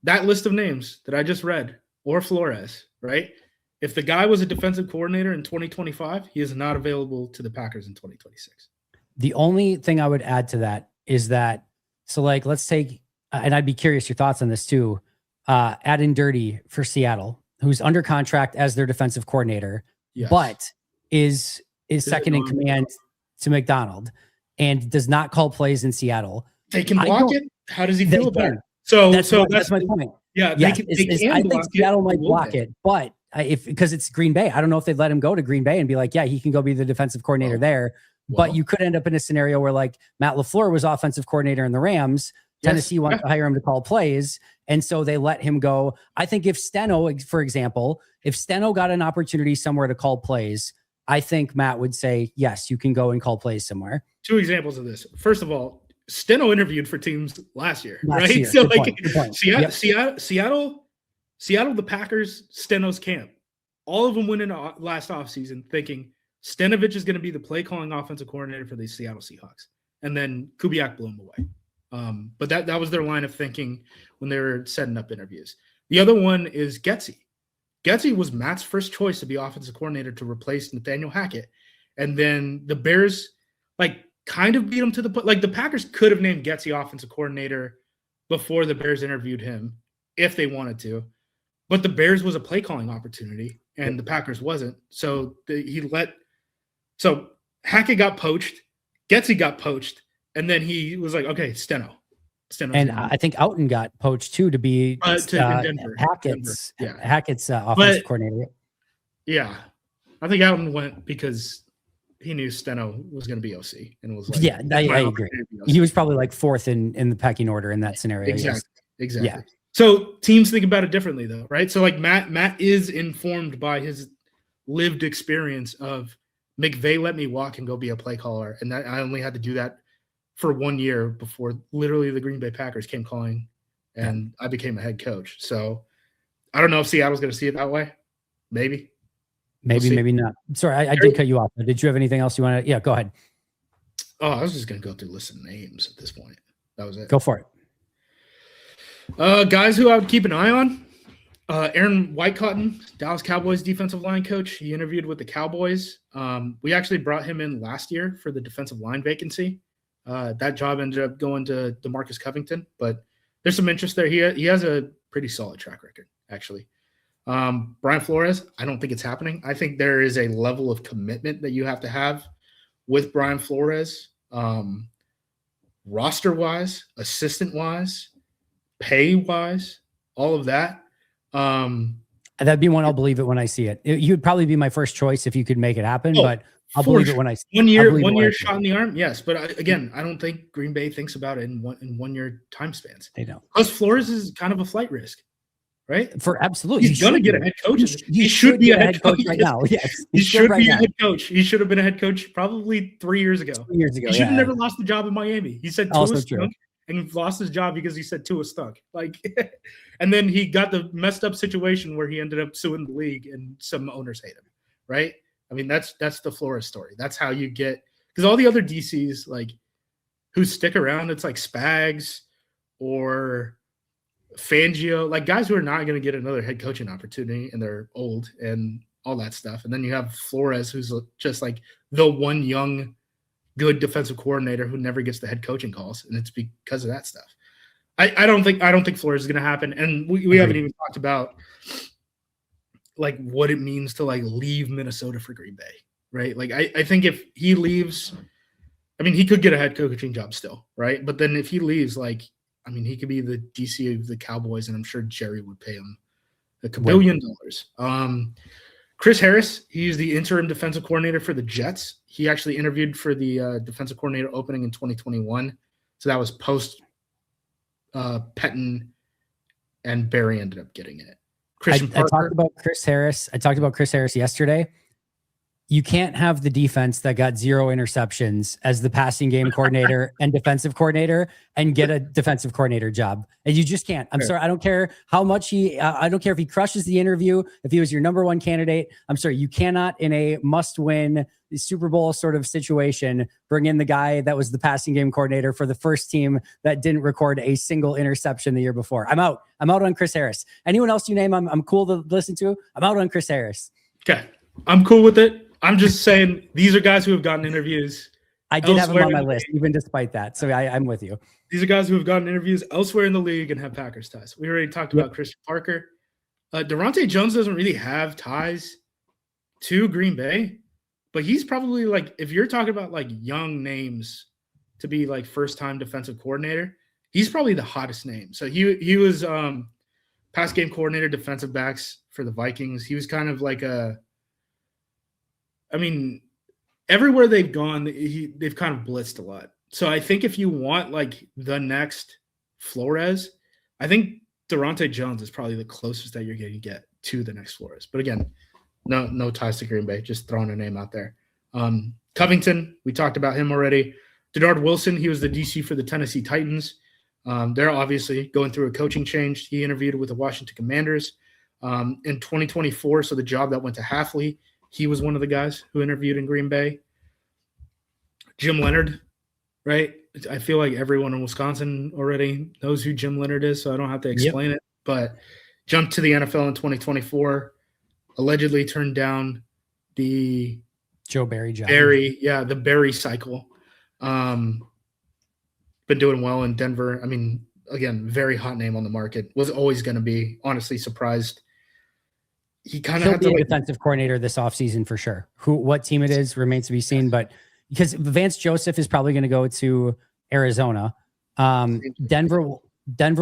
that list of names that I just read, or Flores, right? If the guy was a defensive coordinator in 2025, he is not available to the Packers in 2026. The only thing I would add to that is that, so like, let's take, and I'd be curious your thoughts on this too, Adam Dirty for Seattle, who's under contract as their defensive coordinator, but is second in command to McDonald and does not call plays in Seattle. They can block it. How does he feel about it? So that's my point. Yeah, I think Seattle might block it, but because it's Green Bay, I don't know if they'd let him go to Green Bay and be like, yeah, he can go be the defensive coordinator there. But you could end up in a scenario where like Matt LaFleur was offensive coordinator in the Rams. Tennessee wanted to hire him to call plays. And so they let him go. I think if Steno, for example, if Steno got an opportunity somewhere to call plays, I think Matt would say, yes, you can go and call plays somewhere. 2 examples of this. First of all, Steno interviewed for teams last year, right? So good point. Seattle, the Packers, Steno's camp. All of them went in last offseason thinking Stenovich is going to be the play calling offensive coordinator for the Seattle Seahawks. And then Kubiak blew him away. But that was their line of thinking when they were setting up interviews. The other one is Getsy. Getsy was Matt's first choice to be offensive coordinator to replace Nathaniel Hackett. And then the Bears kind of beat him to the the Packers could have named Getsy offensive coordinator before the Bears interviewed him if they wanted to. But the Bears was a play calling opportunity and the Packers wasn't. So so Hackett got poached, Getsy got poached, and then he was like, okay, Steno. And I think Outen got poached too to be Hackett's offensive coordinator. Yeah. I think Outen went because he knew Steno was going to be OC and was like, I agree. He was probably like 4th in the pecking order in that scenario. Exactly. Yeah. So teams think about it differently though, right? So like Matt is informed by his lived experience of McVay let me walk and go be a play caller. And that I only had to do that for 1 year before literally the Green Bay Packers came calling and I became a head coach. So I don't know if Seattle's going to see it that way. Maybe, maybe not. Sorry, I did cut you off. Did you have anything else you want to? Yeah, go ahead. Oh, I was just going to go through a list of names at this point. That was it. Go for it. Guys who I would keep an eye on. Aaron Whitecotton, Dallas Cowboys defensive line coach. He interviewed with the Cowboys. We actually brought him in last year for the defensive line vacancy. That job ended up going to DeMarcus Covington, but there's some interest there. He has a pretty solid track record, actually. Brian Flores, I don't think it's happening. I think there is a level of commitment that you have to have with Brian Flores, roster-wise, assistant-wise, pay-wise, all of that. That'd be one I'll believe it when I see it. You would probably be my first choice if you could make it happen, but I'll believe it when I see it. 1 year shot in the arm, yes. But again, I don't think Green Bay thinks about it in 1 year time spans. They don't. Plus, Flores is kind of a flight risk, right? For absolutely, he's going to get a head coach. He should be a head coach right now. Yes, he should be a head coach. He should have been a head coach probably 3 years ago. 2 years ago, he should have never lost the job in Miami. He said Tua stunk, and he lost his job because he said Tua stunk. And then he got the messed up situation where he ended up suing the league, and some owners hate him, right? I mean, that's the Flores story. That's how you get – because all the other DCs, who stick around, it's like Spags or Fangio, guys who are not going to get another head coaching opportunity, and they're old and all that stuff. And then you have Flores, who's just the one young, good defensive coordinator who never gets the head coaching calls, and it's because of that stuff. I don't think Flores is going to happen, and we haven't even talked about – what it means to leave Minnesota for Green Bay, right? I think if he leaves, I mean, he could get a head coaching job still, right? But then if he leaves, he could be the DC of the Cowboys, and I'm sure Jerry would pay him $1 billion. Chris Harris, he's the interim defensive coordinator for the Jets. He actually interviewed for the defensive coordinator opening in 2021. So that was post Pettin, and Barry ended up getting it. I talked about Chris Harris yesterday. You can't have the defense that got 0 interceptions as the passing game coordinator and defensive coordinator and get a defensive coordinator job. And you just can't. I'm sorry. I don't care how much I don't care if he crushes the interview, if he was your number 1 candidate. I'm sorry. You cannot, in a must-win Super Bowl sort of situation, bring in the guy that was the passing game coordinator for the first team that didn't record a single interception the year before. I'm out on Chris Harris. Anyone else you name, I'm cool to listen to. I'm out on Chris Harris. Okay. I'm cool with it. I'm just saying these are guys who have gotten interviews. I did have him on my list, even despite that. So I'm with you. These are guys who have gotten interviews elsewhere in the league and have Packers ties. We already talked about Christian Parker. Durante Jones doesn't really have ties to Green Bay, but he's probably like, if you're talking about like young names to be like first-time defensive coordinator, he's probably the hottest name. So he was pass game coordinator, defensive backs for the Vikings. He was kind of like everywhere they've gone, they've kind of blitzed a lot. So I think if you want like the next Flores, I think Durante Jones is probably the closest that you're going to get to the next Flores. But again, no ties to Green Bay, just throwing a name out there. Covington, we talked about him already. Denard Wilson, he was the DC for the Tennessee Titans. They're obviously going through a coaching change. He interviewed with the Washington Commanders in 2024. So the job that went to Hafley, he was one of the guys who interviewed in Green Bay. Jim Leonard, right? I feel like everyone in Wisconsin already knows who Jim Leonard is, so I don't have to explain it. But jumped to the NFL in 2024, allegedly turned down the Joe Barry job. The Barry cycle. Been doing well in Denver. I mean, again, very hot name on the market. Was always going to be, honestly, surprised. He kind of had to be a defensive coordinator this offseason for sure. What team it is remains to be seen, but because Vance Joseph is probably going to go to Arizona. Denver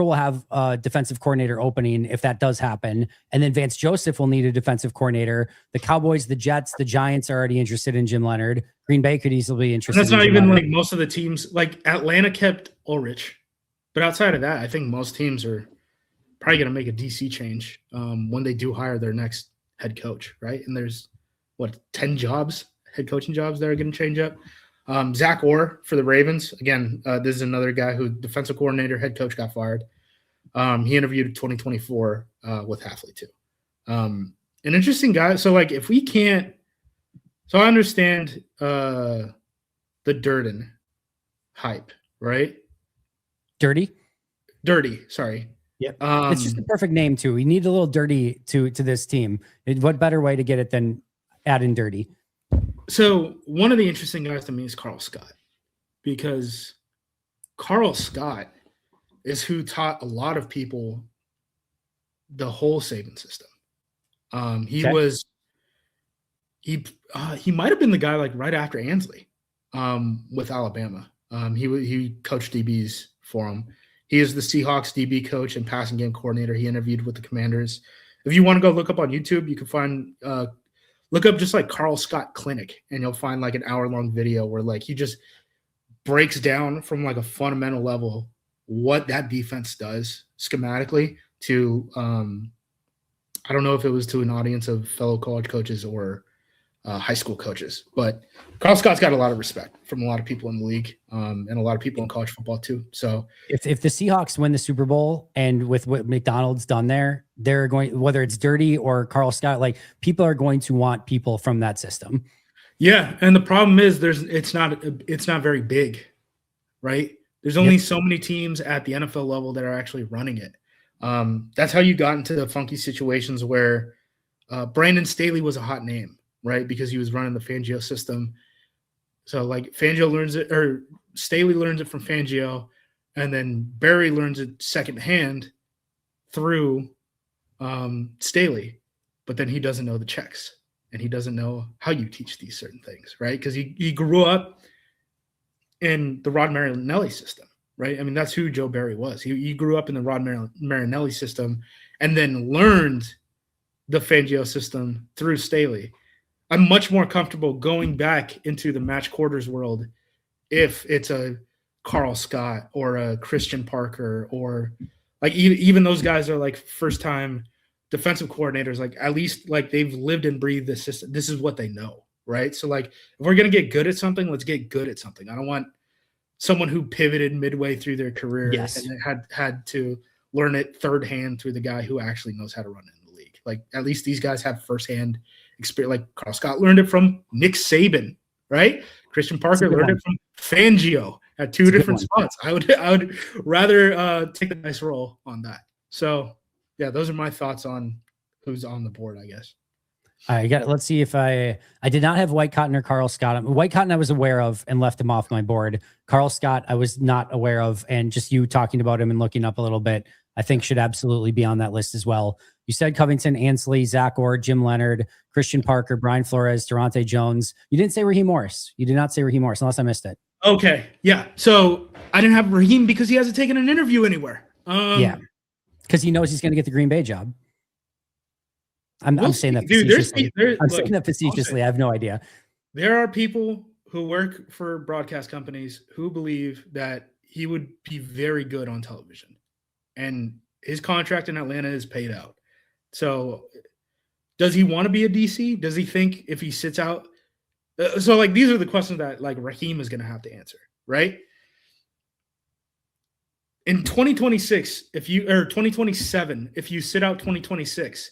will have a defensive coordinator opening if that does happen. And then Vance Joseph will need a defensive coordinator. The Cowboys, the Jets, the Giants are already interested in Jim Leonard. Green Bay could easily be interested. And that's not even like most of the teams. Like Atlanta kept Ulrich. But outside of that, I think most teams are probably going to make a DC change when they do hire their next head coach, right? And there's, 10 jobs, head coaching jobs that are going to change up. Zach Orr for the Ravens. Again, this is another guy who defensive coordinator, head coach got fired. He interviewed in 2024 with Hafley too. An interesting guy. So like if we can't – so I understand the Durden hype, right? Dirty, sorry. Yep. It's just the perfect name too. We need a little dirty to this team. What better way to get it than add in dirty? So one of the interesting guys to me is Carl Scott, because Carl Scott is who taught a lot of people the whole Saban system. He might have been the guy like right after Ansley with Alabama. He coached DBs for him. He is the Seahawks DB coach and passing game coordinator. He interviewed with the Commanders. If you want to go look up on YouTube, you can find look up just like Carl Scott Clinic, and you'll find like an hour-long video where like he just breaks down from like a fundamental level what that defense does schematically to I don't know if it was to an audience of fellow college coaches or high school coaches, but Carl Scott's got a lot of respect from a lot of people in the league and a lot of people in college football too. So if the Seahawks win the Super Bowl and with what McDonald's done there, they're going, whether it's dirty or Carl Scott, like people are going to want people from that system. Yeah. And the problem is it's not very big, right? There's only so many teams at the NFL level that are actually running it. That's how you got into the funky situations where Brandon Staley was a hot name, right? Because he was running the Fangio system. So like Fangio learns it, or Staley learns it from Fangio, and then Barry learns it secondhand through Staley, but then he doesn't know the checks and he doesn't know how you teach these certain things, right? Because he grew up in the Rod Marinelli system, right? I mean, that's who Joe Barry was. He grew up in the Rod Marinelli system and then learned the Fangio system through Staley. I'm much more comfortable going back into the match quarters world if it's a Carl Scott or a Christian Parker, or like even those guys are like first time defensive coordinators, like at least like they've lived and breathed this system. This is what they know, right? So like if we're going to get good at something, let's get good at something. I don't want someone who pivoted midway through their career and had to learn it third hand through the guy who actually knows how to run it in the league. Like at least these guys have firsthand experience. Like Carl Scott learned it from Nick Saban, right? Christian Parker learned it from Fangio at two different spots. I would rather take a nice role on that. So yeah, those are my thoughts on who's on the board, I guess. Let's see if I did not have White Cotton or Carl Scott. White Cotton I was aware of and left him off my board. Carl Scott I was not aware of, and just you talking about him and looking up a little bit, I think should absolutely be on that list as well. You said Covington, Ansley, Zach Orr, Jim Leonard, Christian Parker, Brian Flores, Durante Jones. You didn't say Raheem Morris. You did not say Raheem Morris, unless I missed it. Okay, yeah. So I didn't have Raheem because he hasn't taken an interview anywhere. Yeah, because he knows he's going to get the Green Bay job. I'm saying that facetiously. I'm saying that facetiously. I have no idea. There are people who work for broadcast companies who believe that he would be very good on television, and his contract in Atlanta is paid out. So does he want to be a DC? Does he think if he sits out? So like, these are the questions that like Raheem is going to have to answer, right? In 2026, or 2027, if you sit out 2026,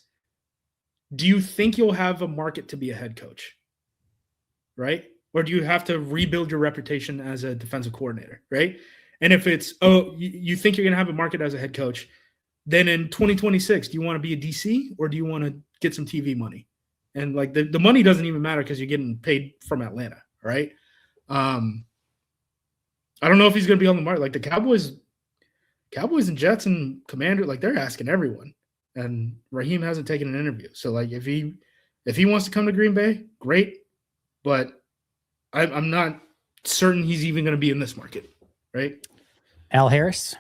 do you think you'll have a market to be a head coach? Right? Or do you have to rebuild your reputation as a defensive coordinator? Right? And if it's, you think you're going to have a market as a head coach, then in 2026, do you want to be a DC or do you want to get some TV money? And like the money doesn't even matter because you're getting paid from Atlanta, right? I don't know if he's going to be on the market. Like the Cowboys and Jets and Commander, like they're asking everyone. And Raheem hasn't taken an interview. So like if he wants to come to Green Bay, great. But I'm not certain he's even going to be in this market, right? Al Harris?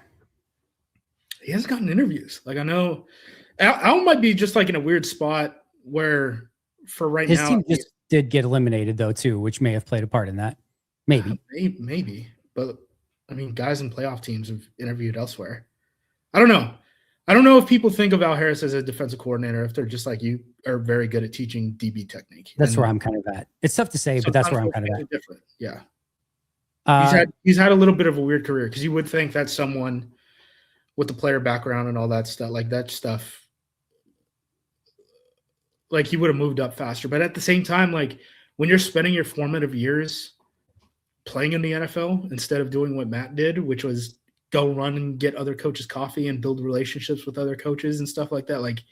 He hasn't gotten interviews. Like I know Al might be just like in a weird spot where for right now. His team just did get eliminated though too, which may have played a part in that. Maybe. Maybe. But I mean, guys in playoff teams have interviewed elsewhere. I don't know. I don't know if people think of Al Harris as a defensive coordinator, if they're just like you are very good at teaching DB technique. That's where I'm kind of at. It's tough to say, but that's where I'm kind of at. Different. Yeah. He's had a little bit of a weird career because you would think that someone with the player background and all that stuff, like that stuff, like he would have moved up faster. But at the same time, like when you're spending your formative years playing in the NFL instead of doing what Matt did, which was go run and get other coaches coffee and build relationships with other coaches and stuff like that. Like,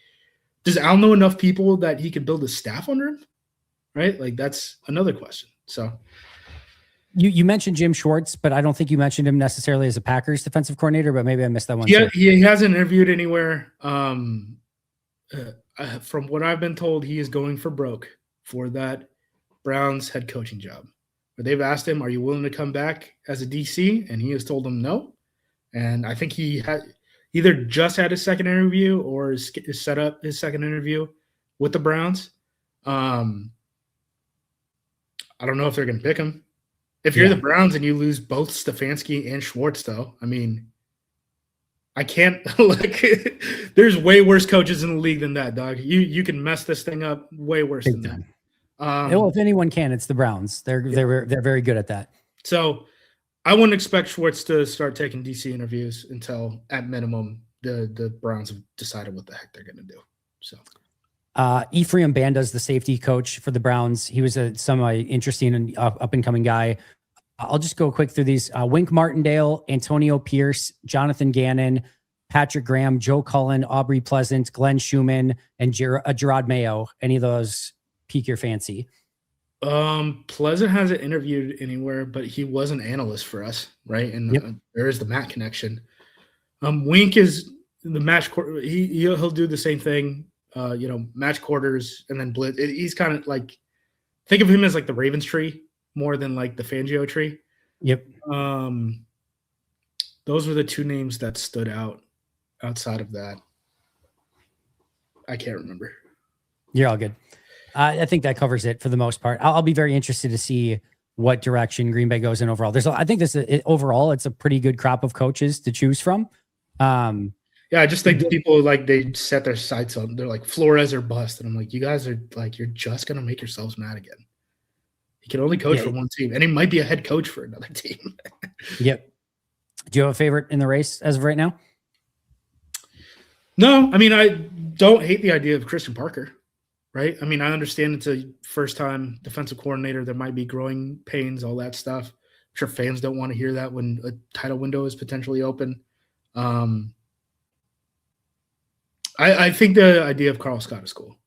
does Al know enough people that he could build a staff under him? Right? Like that's another question. So you mentioned Jim Schwartz, but I don't think you mentioned him necessarily as a Packers defensive coordinator, but maybe I missed that one. Yeah, he hasn't interviewed anywhere. From what I've been told, he is going for broke for that Browns head coaching job. But they've asked him, are you willing to come back as a DC? And he has told them no. And I think he had either just had his second interview or is set up his second interview with the Browns. I don't know if they're going to pick him. If you're the Browns and you lose both Stefanski and Schwartz, though, I mean, I can't like. There's way worse coaches in the league than that, dog. You can mess this thing up way worse than that. Well, if anyone can, it's the Browns. They're very good at that. So I wouldn't expect Schwartz to start taking DC interviews until, at minimum, the Browns have decided what the heck they're going to do. So. Ephraim Banda's the safety coach for the Browns. He was a semi-interesting and up-and-coming guy. I'll just go quick through these. Wink Martindale, Antonio Pierce, Jonathan Gannon, Patrick Graham, Joe Cullen, Aubrey Pleasant, Glenn Schumann, and Gerard Mayo. Any of those pique your fancy? Pleasant hasn't interviewed anywhere, but he was an analyst for us, right? And there is the Matt connection. Wink is the match. He'll do the same thing. Match quarters and then blitz. He's kind of like, think of him as like the Ravens tree more than like the Fangio tree. Yep. Those were the two names that stood out. Outside of that, I can't remember. You're all good. I think that covers it for the most part. I'll be very interested to see what direction Green Bay goes in overall. I think overall, it's a pretty good crop of coaches to choose from. Yeah, I just think the people like they set their sights on. They're like Flores or bust, and I'm like, you guys are like, you're just gonna make yourselves mad again. He can only coach for one team, and he might be a head coach for another team. Yep. Do you have a favorite in the race as of right now? No, I mean, I don't hate the idea of Christian Parker, right? I mean, I understand it's a first-time defensive coordinator. There might be growing pains, all that stuff. I'm sure fans don't want to hear that when a title window is potentially open. I think the idea of Carl Scott is cool.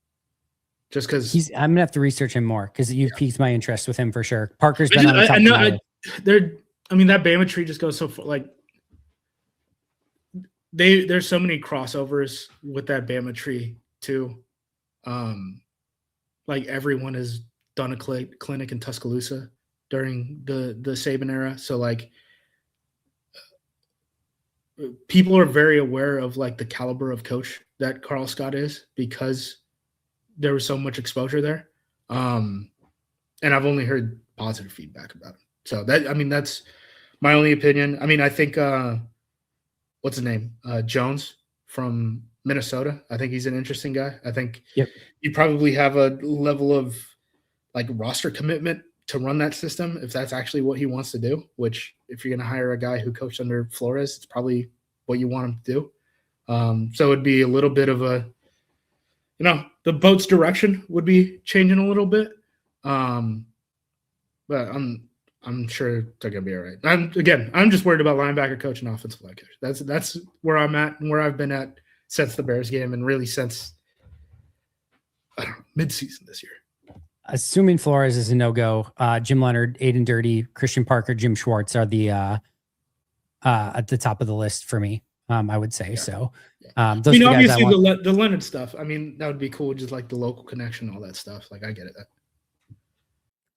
Just because I'm gonna have to research him more because you've piqued my interest with him for sure. Parker's been on the top of my list. I mean, that Bama tree just goes so far, like there's so many crossovers with that Bama tree too. Like everyone has done a clinic in Tuscaloosa during the Saban era. So like people are very aware of like the caliber of coach that Carl Scott is because there was so much exposure there. And I've only heard positive feedback about it. So that's my only opinion. I mean, I think, what's his name? Jones from Minnesota. I think he's an interesting guy. I think you probably have a level of like roster commitment to run that system if that's actually what he wants to do, which if you're going to hire a guy who coached under Flores, it's probably what you want him to do. So it'd be a little bit of a, the boat's direction would be changing a little bit. But I'm sure they're going to be all right. I'm just worried about linebacker coach and offensive line coach. That's where I'm at and where I've been at since the Bears game and really since mid-season this year. Assuming Flores is a no-go, Jim Leonard, Aiden Dirty, Christian Parker, Jim Schwartz are the at the top of the list for me. I would say so. Those obviously the Leonard stuff. I mean, that would be cool, just like the local connection, all that stuff. Like I get it.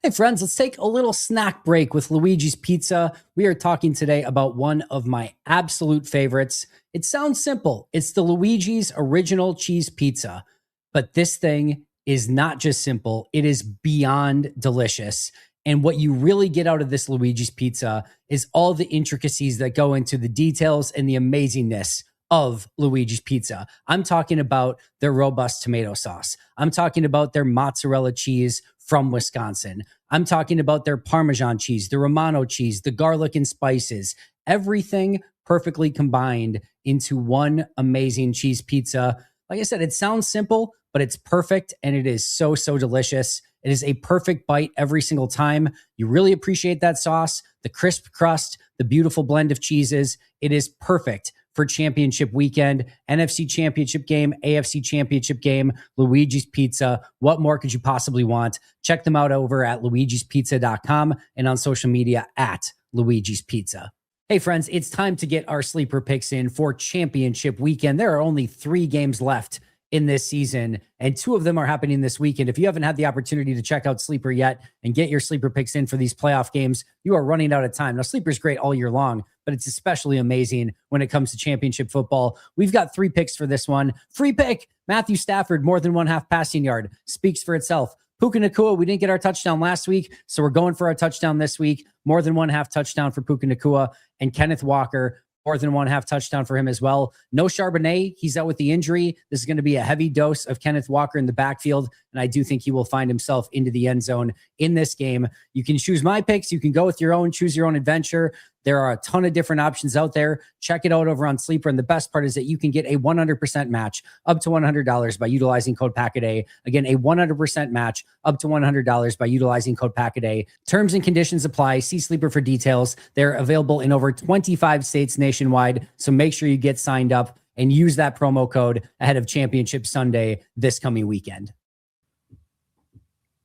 Hey friends, let's take a little snack break with Luigi's Pizza. We are talking today about one of my absolute favorites. It sounds simple. It's the Luigi's Original Cheese Pizza. But this thing is not just simple. It is beyond delicious. And what you really get out of this Luigi's Pizza is all the intricacies that go into the details and the amazingness of Luigi's Pizza. I'm talking about their robust tomato sauce. I'm talking about their mozzarella cheese from Wisconsin. I'm talking about their Parmesan cheese, the Romano cheese, the garlic and spices, everything perfectly combined into one amazing cheese pizza. Like I said, it sounds simple, but it's perfect and it is so, so delicious. It is a perfect bite every single time. You really appreciate that sauce, the crisp crust, the beautiful blend of cheeses. It is perfect for championship weekend, NFC championship game, AFC championship game, Luigi's Pizza. What more could you possibly want? Check them out over at luigispizza.com and on social media at Luigi's Pizza. Hey friends, it's time to get our sleeper picks in for championship weekend. There are only 3 games left in this season, and 2 of them are happening this weekend. If you haven't had the opportunity to check out Sleeper yet and get your sleeper picks in for these playoff games, you are running out of time. Now, Sleeper's great all year long, but it's especially amazing when it comes to championship football. We've got 3 picks for this one. Free pick, Matthew Stafford, more than 1/2 passing yard. Speaks for itself. Puka Nacua, we didn't get our touchdown last week, so we're going for our touchdown this week. More than 1/2 touchdown for Puka Nacua. And Kenneth Walker, more than 1/2 touchdown for him as well. No Charbonnet. He's out with the injury. This is going to be a heavy dose of Kenneth Walker in the backfield, and I do think he will find himself into the end zone in this game. You can choose my picks. You can go with your own, choose your own adventure. There are a ton of different options out there. Check it out over on Sleeper. And the best part is that you can get a 100% match up to $100 by utilizing code PACKADAY. Again, a 100% match up to $100 by utilizing code PACKADAY. Terms and conditions apply. See Sleeper for details. They're available in over 25 states nationwide. So make sure you get signed up and use that promo code ahead of Championship Sunday this coming weekend.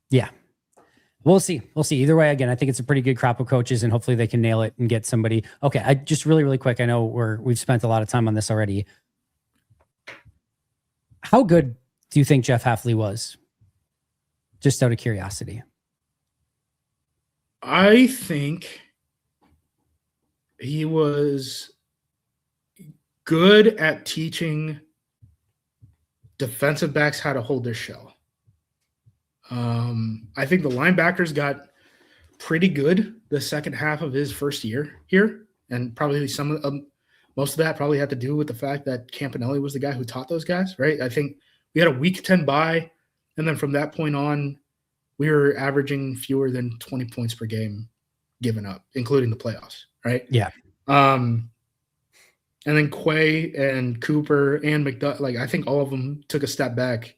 Yeah. We'll see. Either way, again, I think it's a pretty good crop of coaches, and hopefully they can nail it and get somebody. Okay, I just really quick. I know we've spent a lot of time on this already. How good do you think Jeff Hafley was? Just out of curiosity. I think he was good at teaching defensive backs how to hold their shell. I think the linebackers got pretty good the second half of his first year here, and probably most of that probably had to do with the fact that Campanelli was the guy who taught those guys, right? I think we had a week 10 bye, and then from that point on, we were averaging fewer than 20 points per game given up, including the playoffs, right? Yeah. And then Quay and Cooper and McDuck, like I think all of them took a step back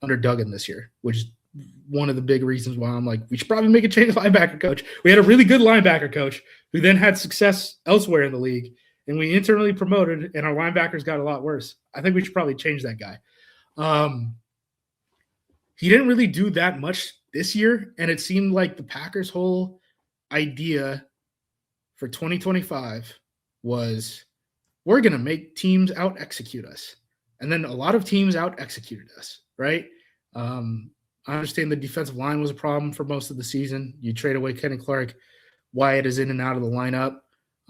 under Duggan this year, which is one of the big reasons why I'm like, we should probably make a change of linebacker coach. We had a really good linebacker coach who then had success elsewhere in the league, and we internally promoted, and our linebackers got a lot worse. I think we should probably change that guy. He didn't really do that much this year, and it seemed like the Packers' whole idea for 2025 was we're going to make teams out-execute us. And then a lot of teams out-executed us, right? I understand the defensive line was a problem for most of the season. You trade away Kenny Clark. Wyatt is in and out of the lineup.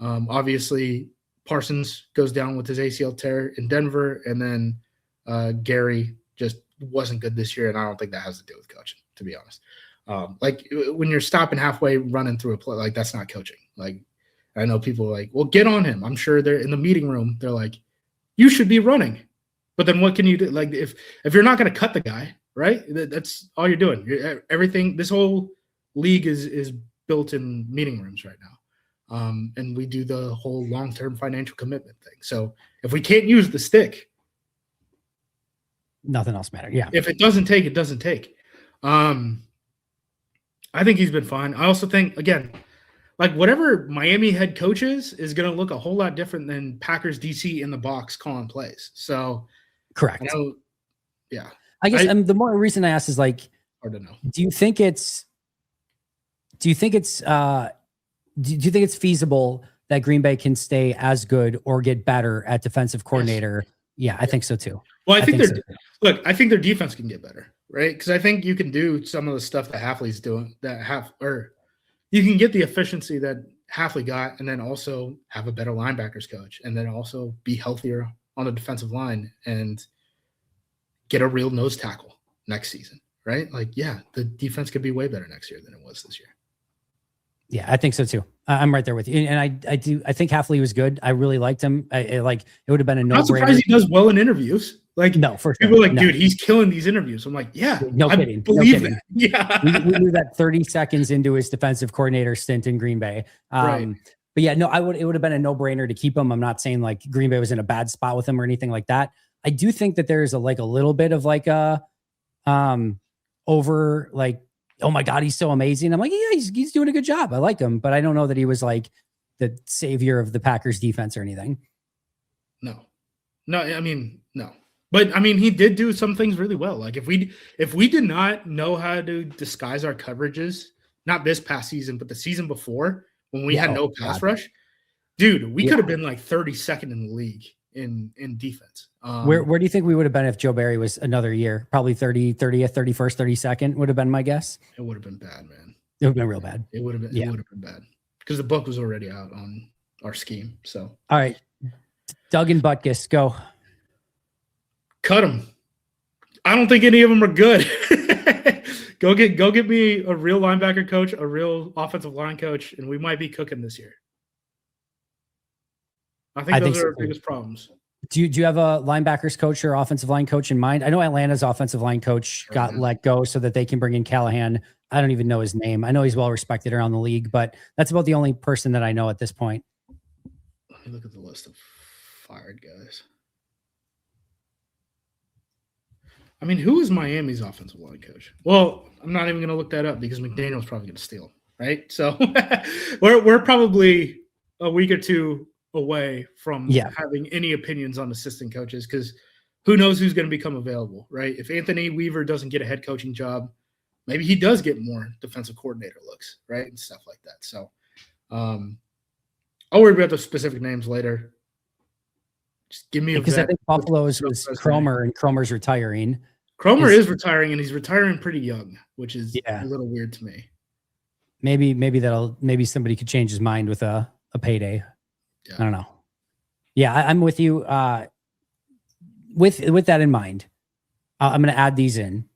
Obviously, Parsons goes down with his ACL tear in Denver, and then Gary just wasn't good this year, and I don't think that has to do with coaching, to be honest. Like when you're stopping halfway running through a play, like that's not coaching. Like I know people are like, well, get on him. I'm sure they're in the meeting room. They're like, you should be running. But then what can you do? Like if you're not going to cut the guy, right? That's all you're doing. Everything, this whole league is built in meeting rooms right now. And we do the whole long-term financial commitment thing. So if we can't use the stick, nothing else matters. Yeah. If it doesn't take, it doesn't take. I think he's been fine. I also think, again, like whatever Miami head coach is going to look a whole lot different than Packers DC in the box calling plays. So correct. Yeah. I guess the more reason I ask is like, hard to know. Do you think it's feasible that Green Bay can stay as good or get better at defensive coordinator? Yes. Yeah, I think so too. Well, I think I think their defense can get better, right? Because I think you can do some of the stuff that Hafley's doing, or you can get the efficiency that Hafley got, and then also have a better linebackers coach, and then also be healthier on the defensive line and get a real nose tackle next season, right? Like, yeah, the defense could be way better next year than it was this year. Yeah, I think so too. I'm right there with you. And I think Hafley was good. I really liked him. It would have been a no-brainer. I'm surprised he does well in interviews. Like, no, for sure. People are like, dude, he's killing these interviews. I'm like, yeah, no kidding. Believe that. Yeah. we knew that 30 seconds into his defensive coordinator stint in Green Bay. Right. But yeah, no, it would have been a no-brainer to keep him. I'm not saying like Green Bay was in a bad spot with him or anything like that. I do think that there's a little bit of like a over like, oh my God, he's so amazing. I'm like, yeah, he's doing a good job. I like him, but I don't know that he was like the savior of the Packers defense or anything. No, I mean, no. But I mean, he did do some things really well. Like if we did not know how to disguise our coverages, not this past season, but the season before when we had no pass rush, dude, we could have been like 32nd in the league in defense. Where do you think we would have been if Joe Barry was another year? Probably 30th, 31st, 32nd would have been my guess. It would have been bad, man. It would have been real bad. It would have been. Yeah. It would have been bad because the book was already out on our scheme. So all right, Duggan Butkus, go. Cut them. I don't think any of them are good. Go get me a real linebacker coach, a real offensive line coach, and we might be cooking this year. I think those are our biggest problems. Do you have a linebackers coach or offensive line coach in mind? I know Atlanta's offensive line coach got let go so that they can bring in Callahan. I don't even know his name. I know he's well respected around the league, but that's about the only person that I know at this point. Let me look at the list of fired guys. I mean, who is Miami's offensive line coach? Well, I'm not even going to look that up because McDaniel's probably going to steal, right? So we're probably a week or two away from having any opinions on assistant coaches because who knows who's going to become available, right? If Anthony Weaver doesn't get a head coaching job, maybe he does get more defensive coordinator looks, right? And stuff like that. So I'll worry about the specific names later. Just give me because I think Buffalo's was Cromer, and Cromer's retiring. Cromer is retiring, and he's retiring pretty young, which is a little weird to me. Maybe somebody could change his mind with a payday. Yeah. I don't know. Yeah, I'm with you. With that in mind, I'm going to add these in.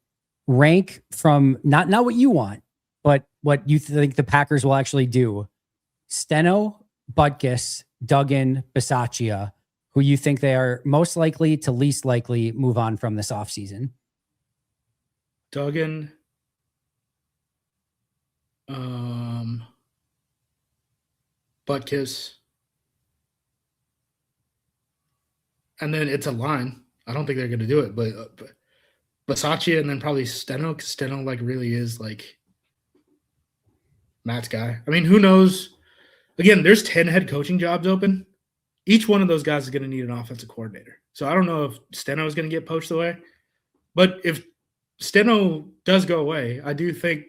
Rank from not what you want, but what you think the Packers will actually do. Steno, Butkus, Duggan, Bisaccia. Who you think they are most likely to least likely move on from this offseason? Duggan, Butkus, and then it's a line. I don't think they're going to do it, but Bisaccia and then probably Steno, because Steno like really is like Matt's guy. I mean, who knows? Again, there's 10 head coaching jobs open. Each one of those guys is going to need an offensive coordinator. So I don't know if Steno is going to get poached away. But if Steno does go away, I do think,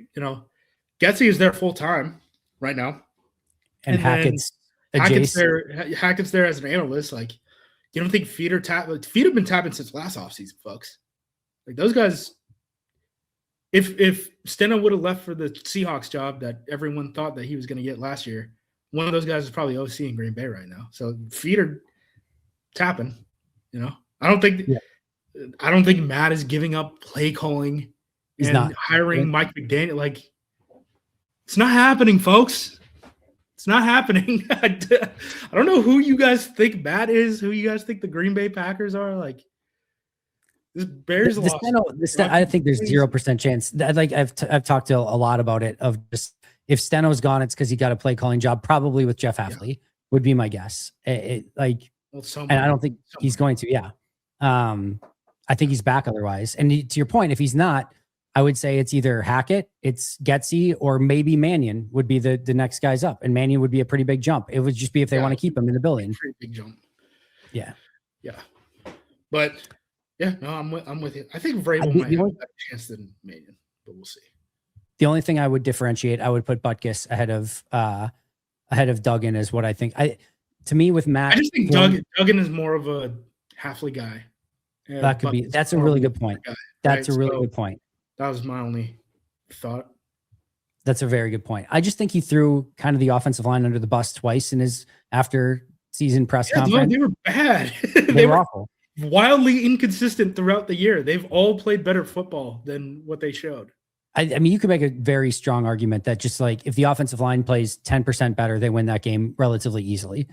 Getsy is there full time right now. And Hackett's there as an analyst. Like, you don't think Feet have been tapping since last offseason, folks. Like those guys, if Steno would have left for the Seahawks job that everyone thought that he was going to get last year, one of those guys is probably OC in Green Bay right now. So Feet are tapping, I don't think Matt is giving up play calling hiring Mike McDaniel. Like, it's not happening, folks. It's not happening. I don't know who you guys think Matt is, who you guys think the Green Bay Packers are. Like, this Bears lost. I think there's 0% chance. Like I've talked to a lot about it. Of just if Steno's gone, it's because he got a play calling job, probably with Jeff Hafley, would be my guess. And I don't think he's going to. Yeah, I think he's back otherwise. And to your point, if he's not, I would say it's either Hackett, it's Getsy, or maybe Mannion would be the next guys up. And Mannion would be a pretty big jump. It would just be if they want to keep him in the building. Pretty big jump. Yeah. Yeah. But yeah, no, I'm with you. I think Vrabel might have a better chance than Mannion, but we'll see. The only thing I would differentiate, I would put Butkus ahead of Duggan is what I think. To me with Matt, I just think Duggan is more of a Hafley guy. That could be. That's a really good point. That's a really good point. That was my only thought. That's a very good point. I just think he threw kind of the offensive line under the bus twice in his after season press conference. They were bad. They were awful. Wildly inconsistent throughout the year. They've all played better football than what they showed. I mean, you could make a very strong argument that just like if the offensive line plays 10% better, they win that game relatively easily.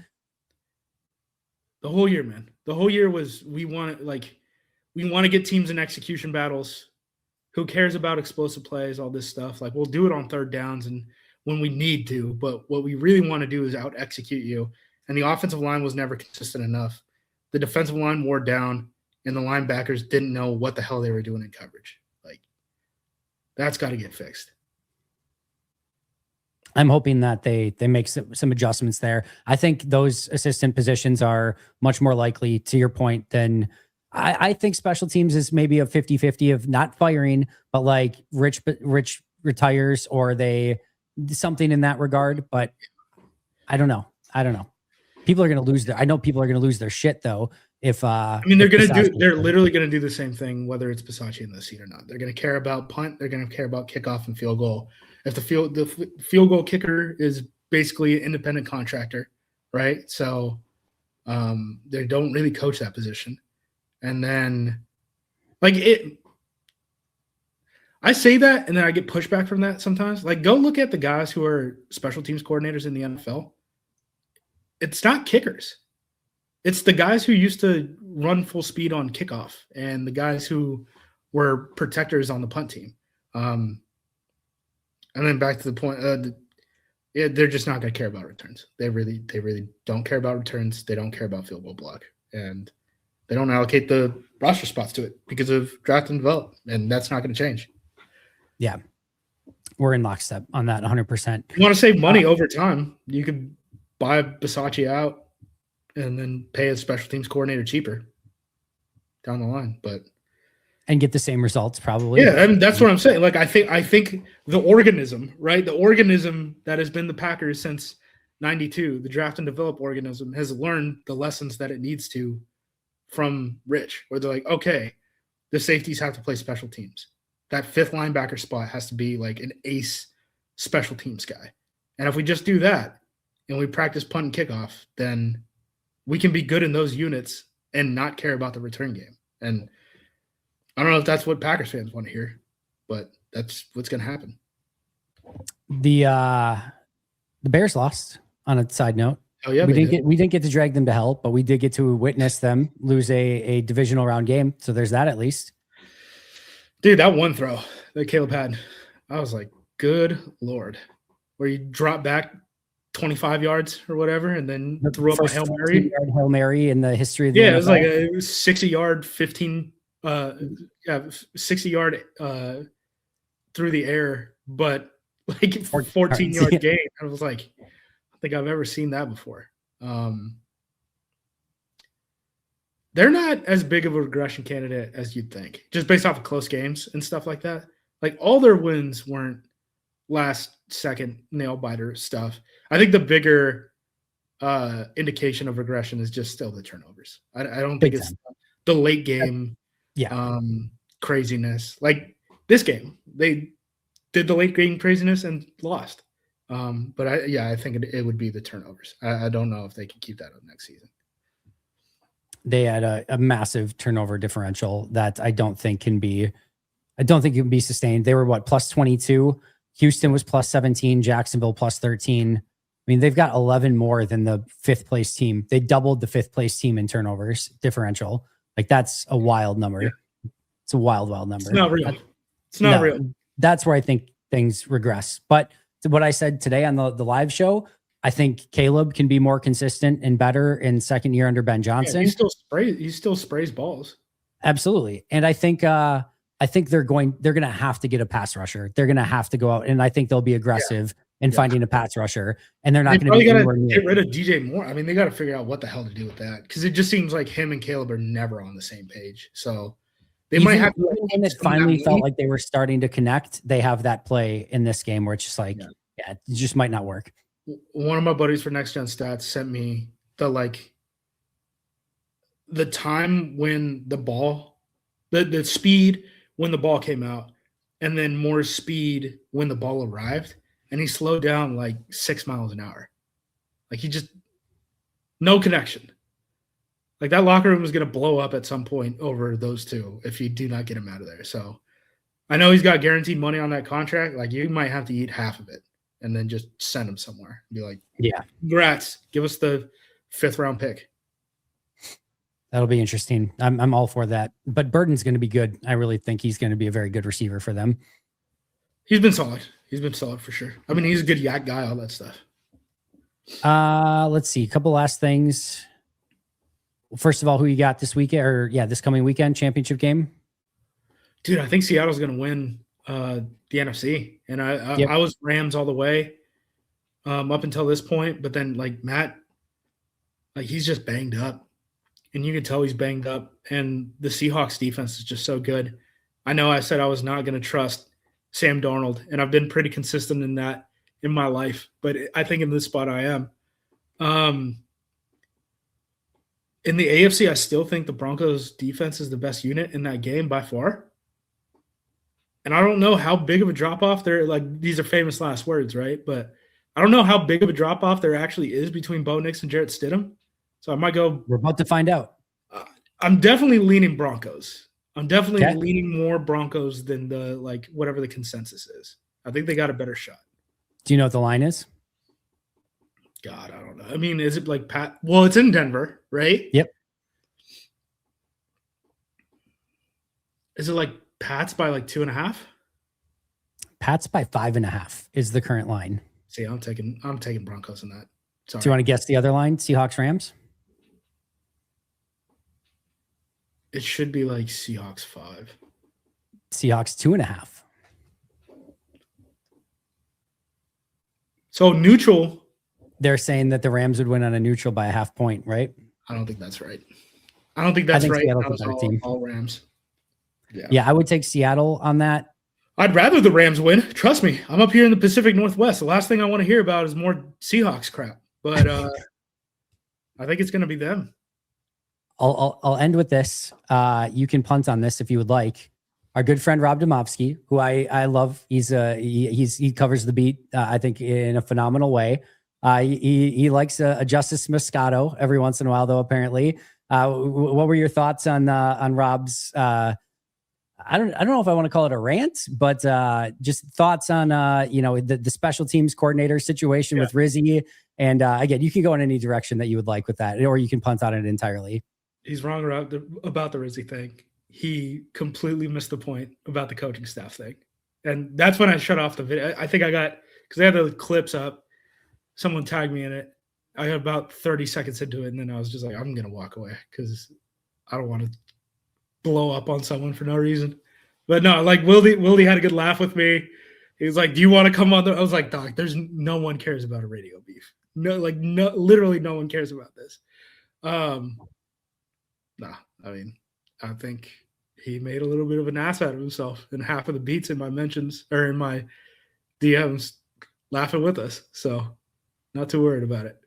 The whole year, man. The whole year was we want to get teams in execution battles. Who cares about explosive plays, all this stuff? Like, we'll do it on third downs and when we need to, but what we really want to do is out execute you. And the offensive line was never consistent enough. The defensive line wore down and the linebackers didn't know what the hell they were doing in coverage. Like, that's got to get fixed. I'm hoping that they make some adjustments there. I think those assistant positions are much more likely, to your point, than I think special teams is maybe a 50-50 of not firing, but like Rich retires or they something in that regard. But I don't know. People are going to lose I know people are going to lose their shit though. They're literally going to do the same thing, whether it's Bisaccia in the seat or not. They're going to care about punt. They're going to care about kickoff and field goal. If the field goal kicker is basically an independent contractor, right? So they don't really coach that position. And then, I say that, and then I get pushback from that sometimes. Like, go look at the guys who are special teams coordinators in the NFL. It's not kickers. It's the guys who used to run full speed on kickoff and the guys who were protectors on the punt team. And then back to the point, they're just not going to care about returns. They really don't care about returns. They don't care about field goal block. And they don't allocate the roster spots to it because of draft and develop, and that's not going to change. Yeah, we're in lockstep on that 100%. You want to save money over time, you could buy Bisaccia out and then pay a special teams coordinator cheaper down the line, and get the same results probably. Yeah, and that's what I'm saying. Like, I think the organism, right? The organism that has been the Packers since '92, the draft and develop organism, has learned the lessons that it needs to from Rich, where they're like, okay, the safeties have to play special teams. That fifth linebacker spot has to be like an ace special teams guy. And if we just do that and we practice punt and kickoff, then we can be good in those units and not care about the return game. And I don't know if that's what Packers fans want to hear, but that's what's going to happen. The Bears lost, on a side note. Oh yeah, we didn't get to drag them to hell, but we did get to witness them lose a divisional round game. So there's that at least. Dude, that one throw that Caleb had, I was like, good Lord. Where you drop back 25 yards or whatever, and then threw up a Hail Mary. Hail Mary in the history of the NFL. It was like a 60-yard, 60-yard through the air, but like 14-yard gain. I was like, I don't think I've ever seen that before. They're not as big of a regression candidate as you'd think, just based off of close games and stuff like that. Like all their wins weren't last-second nail-biter stuff. I think the bigger indication of regression is just still the turnovers. I don't think it's the late game craziness. Like this game, they did the late game craziness and lost. But I think it would be the turnovers. I don't know if they can keep that up next season. They had a massive turnover differential that I don't think can be sustained. They were what, plus 22? Houston was plus 17, Jacksonville plus 13. I mean, they've got 11 more than the fifth place team. They doubled the fifth place team in turnovers differential. Like that's a wild number. Yeah. It's a wild number. It's not real. It's not real. That's where I think things regress. But to what I said today on the live show, I think Caleb can be more consistent and better in second year under Ben Johnson. He still sprays balls. Absolutely. And I think they're going to have to get a pass rusher. They're going to have to go out, and I think they'll be aggressive in finding a pass rusher, and they're not going to be anywhere near. Get rid of DJ Moore. I mean, they got to figure out what the hell to do with that, because it just seems like him and Caleb are never on the same page. So they might have to. And it finally felt like they were starting to connect. They have that play in this game where it's just like, it just might not work. One of my buddies for Next Gen Stats sent me the time when the ball, the speed when the ball came out, and then more speed when the ball arrived, and he slowed down like 6 miles an hour. Like he just no connection. Like that locker room is going to blow up at some point over those two if you do not get him out of there. So I know he's got guaranteed money on that contract. Like you might have to eat half of it and then just send him somewhere and be like, congrats, give us the 5th round pick. That'll be interesting. I'm all for that. But Burton's going to be good. I really think he's going to be a very good receiver for them. He's been solid. He's been solid for sure. I mean, he's a good yak guy, all that stuff. Let's see. A couple last things. First of all, who you got this weekend this coming weekend championship game? Dude, I think Seattle's going to win the NFC. And I was Rams all the way up until this point. But then like Matt, like he's just banged up. And you can tell he's banged up. And the Seahawks defense is just so good. I know I said I was not going to trust Sam Darnold, and I've been pretty consistent in that in my life. But I think in this spot I am. In the AFC, I still think the Broncos defense is the best unit in that game by far. And I don't know how big of a drop-off there – like these are famous last words, right? But I don't know how big of a drop-off there actually is between Bo Nix and Jarrett Stidham. So I might go – We're about to find out. I'm definitely leaning Broncos. I'm definitely leaning more Broncos than the whatever the consensus is. I think they got a better shot. Do you know what the line is? God, I don't know. I mean, is it like Pat? Well, it's in Denver, right? Yep. Is it like Pats by 2.5? Pats by 5.5 is the current line. See, I'm taking Broncos in that. Sorry. Do you want to guess the other line? Seahawks, Rams? It should be like Seahawks 5. Seahawks 2.5. So neutral. They're saying that the Rams would win on a neutral by a half point, right? I don't think that's right. I think right. Seattle's a better team. All Rams. Yeah, I would take Seattle on that. I'd rather the Rams win. Trust me. I'm up here in the Pacific Northwest. The last thing I want to hear about is more Seahawks crap. But I think it's going to be them. I'll end with this. You can punt on this if you would like. Our good friend Rob Domofsky, who I love. He covers the beat. I think in a phenomenal way. He likes a Justis Mosqueda every once in a while, though. Apparently, what were your thoughts on Rob's? I don't know if I want to call it a rant, but just thoughts on the special teams coordinator situation with Rizzy. And again, you can go in any direction that you would like with that, or you can punt on it entirely. He's wrong about the Rizzy thing. He completely missed the point about the coaching staff thing. And that's when I shut off the video. I think I got – because they had the clips up. someone tagged me in it. I got about 30 seconds into it, and then I was just like, I'm going to walk away because I don't want to blow up on someone for no reason. But no, like Wildy had a good laugh with me. He was like, do you want to come on? I was like, Doc, there's no one cares about a radio beef. No, literally no one cares about this. I mean, I think he made a little bit of an ass out of himself, and half of the beats in my mentions or in my DMs laughing with us. So not too worried about it.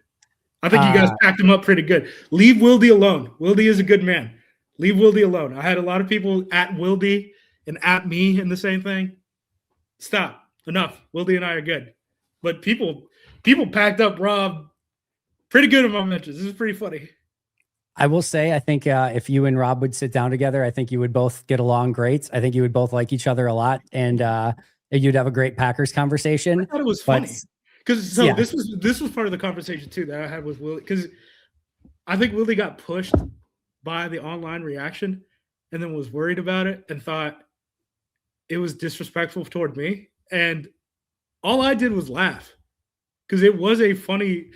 I think you guys packed him up pretty good. Leave Wildy alone. Wildy is a good man. Leave Wildy alone. I had a lot of people at Wildy and at me in the same thing. Stop. Enough. Wildy and I are good. But people packed up Rob pretty good in my mentions. This is pretty funny. I will say, I think if you and Rob would sit down together, I think you would both get along great. I think you would both like each other a lot, and you'd have a great Packers conversation. I thought it was funny because this was part of the conversation too that I had with Wildy, because I think Wildy got pushed by the online reaction and then was worried about it and thought it was disrespectful toward me, and all I did was laugh because it was a funny.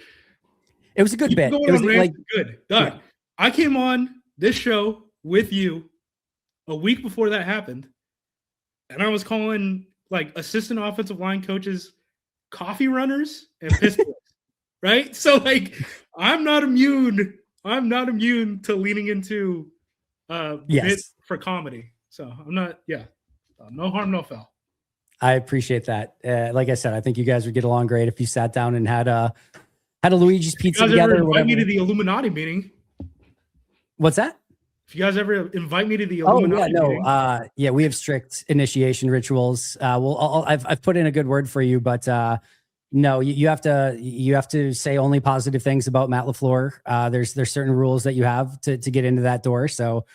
It was a good bit. It was like good. Doug, yeah. I came on this show with you a week before that happened, and I was calling like assistant offensive line coaches coffee runners and piss boys, right? So like, I'm not immune to leaning into bits for comedy. So I'm not. Yeah, no harm, no foul. I appreciate that. Like I said, I think you guys would get along great if you sat down and had a Luigi's pizza together. Invite me to the Illuminati meeting. What's that? If you guys ever invite me to the Illuminati meeting. We have strict initiation rituals. I've put in a good word for you, but no, you have to say only positive things about Matt LaFleur. There's certain rules that you have to get into that door. So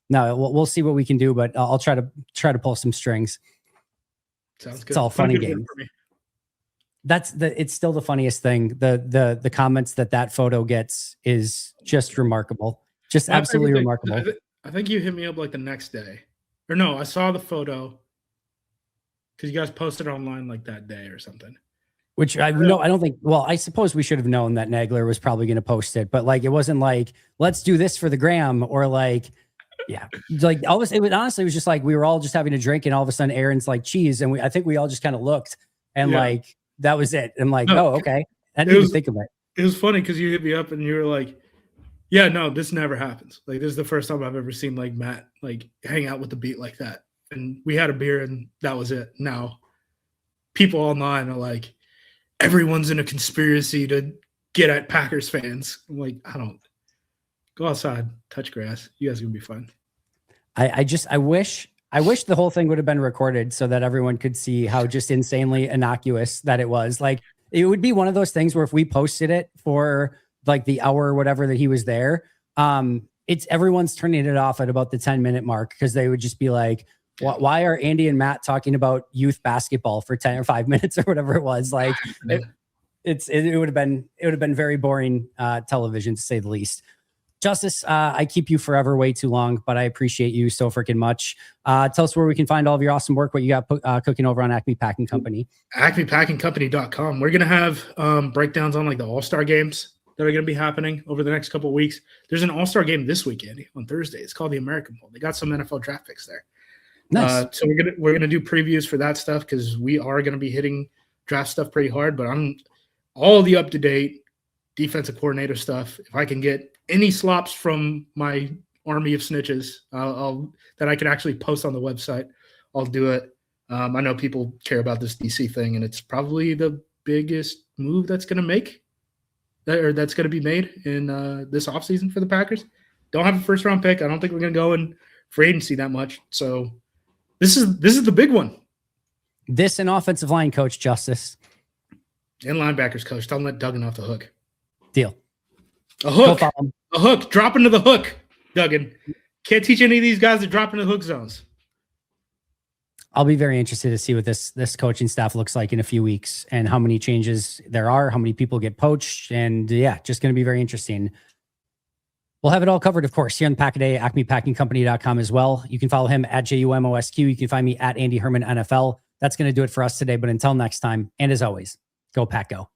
no, we'll see what we can do, but I'll try to pull some strings. Sounds good. It's all funny games. It's still the funniest thing. The comments that photo gets is just remarkable. Just absolutely remarkable. I think you hit me up like the next day. Or no, I saw the photo because you guys posted online like that day or something. Which I don't think. Well, I suppose we should have known that Nagler was probably going to post it, but like it wasn't like let's do this for the gram or like, yeah, like all this. It was just like we were all just having a drink, and all of a sudden Aaron's like cheese, and I think we all just kind of looked and like that was it. And like, oh, okay, I didn't even think of it. It was funny because you hit me up and you were like, yeah, no, this never happens. Like, this is the first time I've ever seen like Matt like hang out with the beat like that. And we had a beer and that was it. Now, people online are like, everyone's in a conspiracy to get at Packers fans. I'm like, I don't. Go outside, touch grass. You guys are gonna be fun. I wish the whole thing would have been recorded so that everyone could see how just insanely innocuous that it was. Like, it would be one of those things where if we posted it for like the hour or whatever that he was there, it's everyone's turning it off at about the 10-minute mark because they would just be like, why are Andy and Matt talking about youth basketball for 10 or 5 minutes or whatever it was? Like it would have been very boring television to say the least. Justis, I keep you forever way too long, but I appreciate you so freaking much. Tell us where we can find all of your awesome work, what you got cooking over on Acme Packing Company. AcmePackingCompany.com. We're going to have breakdowns on like the All-Star games that are going to be happening over the next couple of weeks. There's an All-Star game this weekend on Thursday. It's called the American Bowl. They got some NFL draft picks there. Nice. So we're gonna do previews for that stuff because we are going to be hitting draft stuff pretty hard. But I'm all the up-to-date defensive coordinator stuff. If I can get any slops from my army of snitches that I can actually post on the website, I'll do it. I know people care about this DC thing, and it's probably the biggest move that's going to be made in this offseason for the Packers. Don't have a first-round pick. I don't think we're going to go in free agency that much. So this is the big one. This and offensive line coach, Justis. And linebackers coach. Don't let Duggan off the hook. Deal. A hook. A hook. Drop into the hook, Duggan. Can't teach any of these guys to drop into hook zones. I'll be very interested to see what this coaching staff looks like in a few weeks and how many changes there are, how many people get poached, and yeah, just going to be very interesting. We'll have it all covered, of course, here on Pack a Day, acmepackingcompany.com as well. You can follow him at JUMOSQ. You can find me at Andy Herman NFL. That's going to do it for us today. But until next time, and as always, go Pack Go.